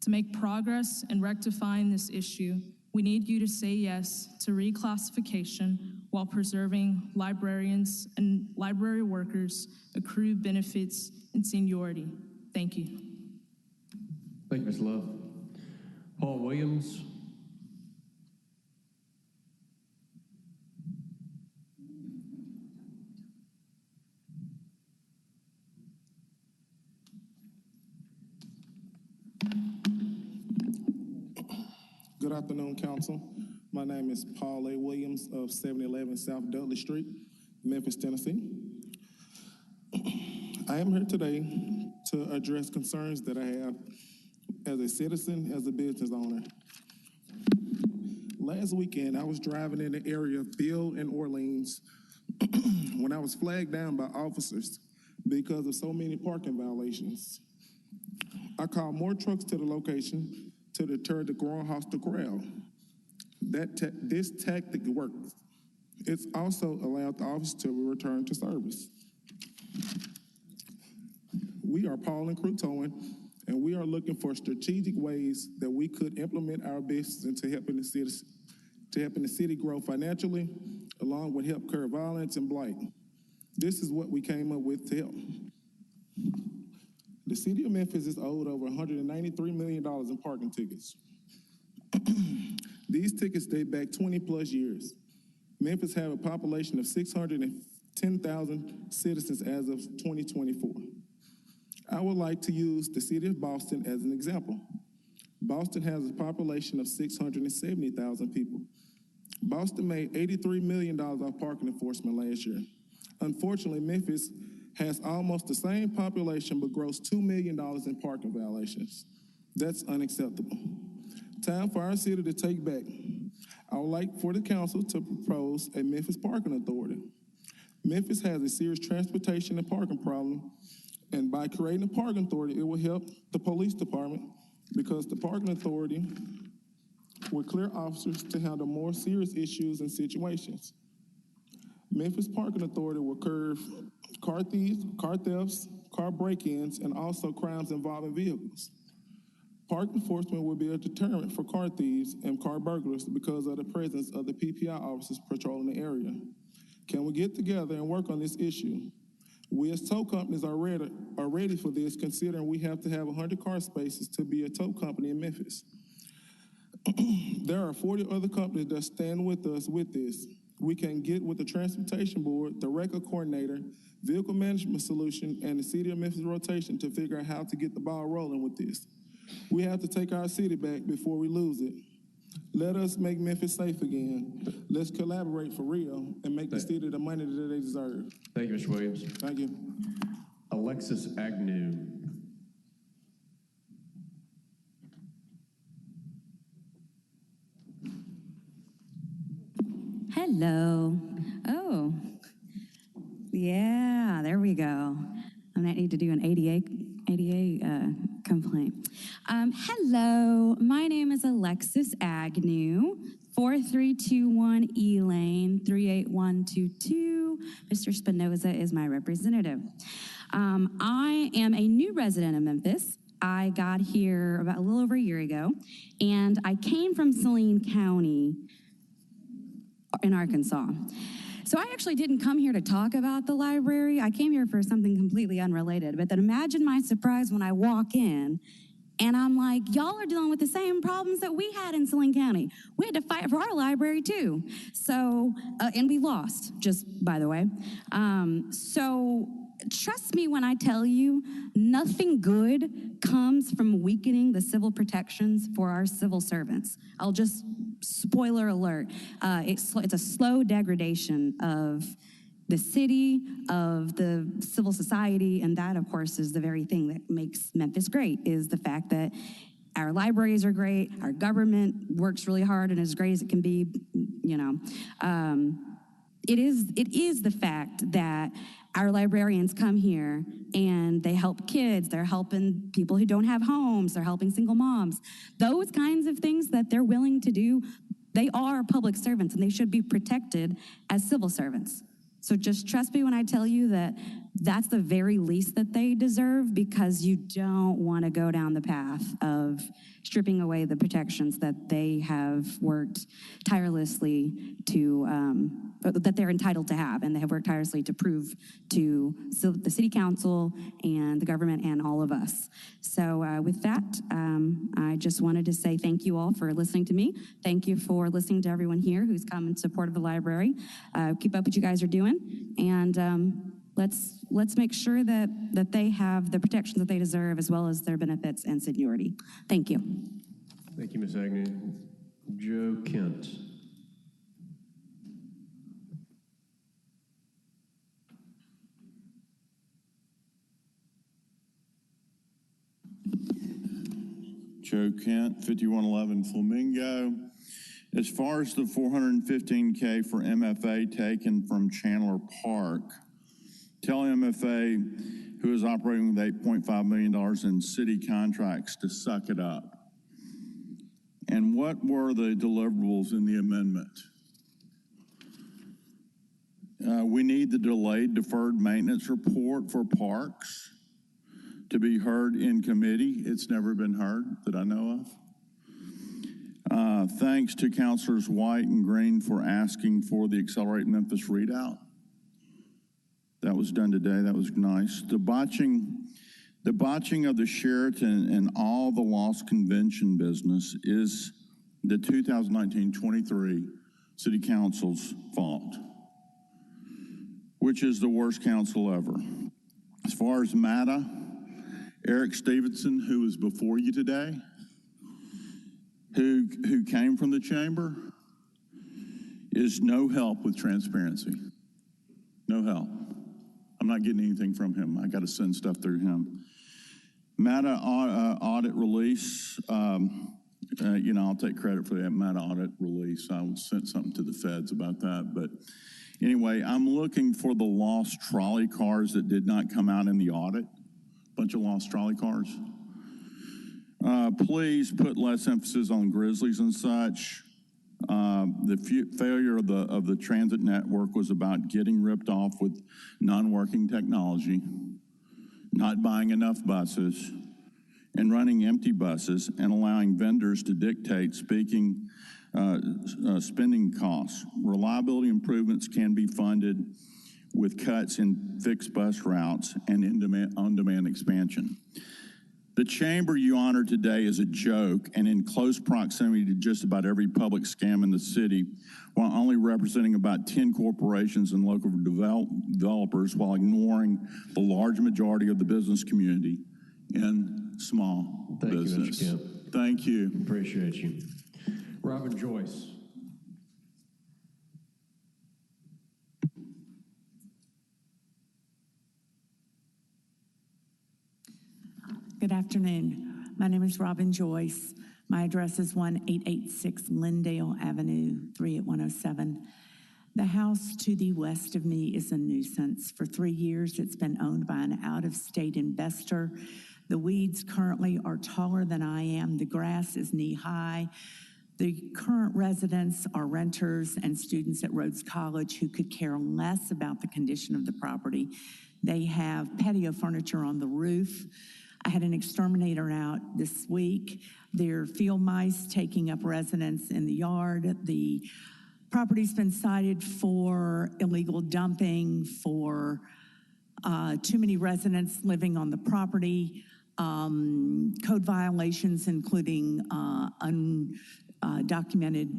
S: To make progress in rectifying this issue, we need you to say yes to reclassification while preserving librarians and library workers' accrued benefits and seniority. Thank you.
A: Thank you, Ms. Love. Paul Williams.
T: Good afternoon, Council. My name is Paul A. Williams of 711 South Dudley Street, Memphis, Tennessee. I am here today to address concerns that I have as a citizen, as a business owner. Last weekend, I was driving in the area of Bill and Orleans when I was flagged down by officers because of so many parking violations. I called more trucks to the location to deter the growing hostile crowd. This tactic works. It's also allowed the officer to return to service. We are Paul and Crew Towing, and we are looking for strategic ways that we could implement our business into helping the city grow financially, along with help curb violence and blight. This is what we came up with to help. The city of Memphis is owed over $193 million in parking tickets. These tickets date back 20 plus years. Memphis have a population of 610,000 citizens as of 2024. I would like to use the city of Boston as an example. Boston has a population of 670,000 people. Boston made $83 million off parking enforcement last year. Unfortunately, Memphis has almost the same population but gross $2 million in parking violations. That's unacceptable. Time for our city to take back. I would like for the council to propose a Memphis Parking Authority. Memphis has a serious transportation and parking problem, and by creating a parking authority, it will help the police department because the parking authority will clear officers to handle more serious issues and situations. Memphis Parking Authority will curb car thieves, car thefts, car break-ins, and also crimes involving vehicles. Park enforcement will be a deterrent for car thieves and car burglars because of the presence of the PPI officers patrolling the area. Can we get together and work on this issue? We as tow companies are ready for this, considering we have to have 100 car spaces to be a tow company in Memphis. There are 40 other companies that stand with us with this. We can get with the Transportation Board, the record coordinator, Vehicle Management Solution, and the City of Memphis rotation to figure out how to get the ball rolling with this. We have to take our city back before we lose it. Let us make Memphis safe again. Let's collaborate for real and make the city the money that they deserve.
A: Thank you, Mr. Williams.
T: Thank you.
A: Alexis Agnew.
D: Hello. Oh, yeah, there we go. I might need to do an ADA complaint. Hello, my name is Alexis Agnew, 4321 Elaine, 38122. Mr. Spinoza is my representative. I am a new resident of Memphis. I got here about a little over a year ago, and I came from Mlin County in Arkansas. So I actually didn't come here to talk about the library. I came here for something completely unrelated. But then imagine my surprise when I walk in and I'm like, y'all are dealing with the same problems that we had in Mlin County. We had to fight for our library too. So, and we lost, just by the way. So trust me when I tell you, nothing good comes from weakening the civil protections for our civil servants. I'll just, spoiler alert, it's a slow degradation of the city, of the civil society, and that, of course, is the very thing that makes Memphis great, is the fact that our libraries are great, our government works really hard and as great as it can be, you know. It is the fact that our librarians come here and they help kids, they're helping people who don't have homes, they're helping single moms. Those kinds of things that they're willing to do, they are public servants and they should be protected as civil servants. So just trust me when I tell you that that's the very least that they deserve, because you don't want to go down the path of stripping away the protections that they have worked tirelessly to, that they're entitled to have, and they have worked tirelessly to prove to the city council and the government and all of us. So with that, I just wanted to say thank you all for listening to me. Thank you for listening to everyone here who's come in support of the library. Keep up what you guys are doing, and let's make sure that they have the protections that they deserve, as well as their benefits and seniority. Thank you.
A: Thank you, Ms. Agnew. Joe Kent.
O: Joe Kent, 5111 Flamingo. As far as the $415K for MFA taken from Chandler Park, tell MFA, who is operating with $8.5 million in city contracts, to suck it up. And what were the deliverables in the amendment? We need the delayed deferred maintenance report for parks to be heard in committee. It's never been heard that I know of. Thanks to Councilors White and Green for asking for the Accelerate Memphis readout. That was done today. That was nice. The botching of the Sheraton and all the lost convention business is the 2019-23 City Council's fault, which is the worst council ever. As far as MATA, Eric Stevenson, who was before you today, who came from the chamber, is no help with transparency. No help. I'm not getting anything from him. I got to send stuff through him. MATA audit release, I'll take credit for that MATA audit release. I sent something to the feds about that. But anyway, I'm looking for the lost trolley cars that did not come out in the audit. Bunch of lost trolley cars. Please put less emphasis on Grizzlies and such. The failure of the transit network was about getting ripped off with non-working technology, not buying enough buses, and running empty buses and allowing vendors to dictate spending costs. Reliability improvements can be funded with cuts in fixed bus routes and on-demand expansion. The chamber you honor today is a joke and in close proximity to just about every public scam in the city, while only representing about 10 corporations and local developers, while ignoring the large majority of the business community in small business.
A: Thank you, Mr. Kemp.
O: Thank you.
A: Appreciate you. Robin Joyce.
B: Good afternoon. My name is Robin Joyce. My address is 1886 Lindale Avenue, 38107. The house to the west of me is a nuisance. For 3 years, it's been owned by an out-of-state investor. The weeds currently are taller than I am. The grass is knee-high. The current residents are renters and students at Rhodes College who could care less about the condition of the property. They have patio furniture on the roof. I had an exterminator out this week. There are field mice taking up residence in the yard. The property's been cited for illegal dumping, for too many residents living on the property, code violations, including undocumented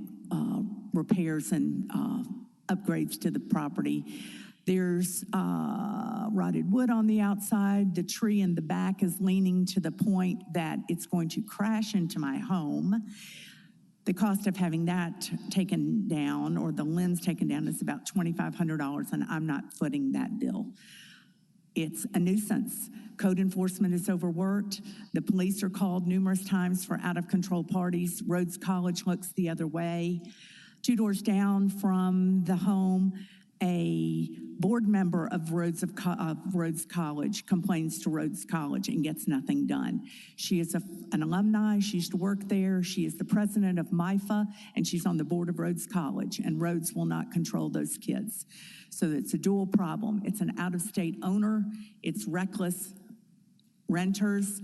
B: repairs and upgrades to the property. There's rotted wood on the outside. The tree in the back is leaning to the point that it's going to crash into my home. The cost of having that taken down, or the lens taken down, is about $2,500, and I'm not footing that bill. It's a nuisance. Code enforcement is overworked. The police are called numerous times for out-of-control parties. Rhodes College looks the other way. 2 doors down from the home, a board member of Rhodes College complains to Rhodes College and gets nothing done. She is an alumni. She used to work there. She is the president of MIFA, and she's on the board of Rhodes College, and Rhodes will not control those kids. So it's a dual problem. It's an out-of-state owner. It's reckless renters.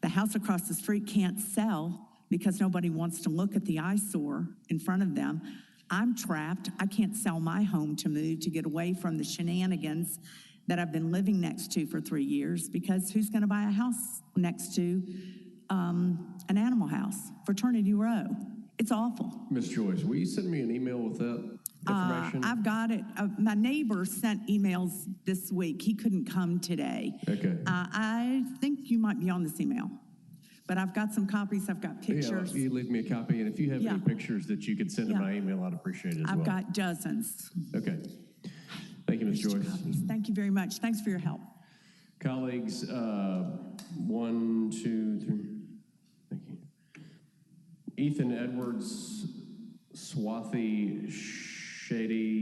B: The house across the street can't sell because nobody wants to look at the eyesore in front of them. I'm trapped. I can't sell my home to move, to get away from the shenanigans that I've been living next to for 3 years, because who's going to buy a house next to an animal house? Fraternity Row. It's awful.
A: Ms. Joyce, will you send me an email with that information?
B: I've got it. My neighbor sent emails this week. He couldn't come today.
A: Okay.
B: I think you might be on this email. But I've got some copies. I've got pictures.
A: Yeah, you leave me a copy, and if you have any pictures that you could send to my email, I'd appreciate it as well.
B: I've got dozens.
A: Okay. Thank you, Ms. Joyce.
B: Thank you very much. Thanks for your help.
A: Colleagues, 1, 2, 3. Thank you. Ethan Edwards, Swathi Shady.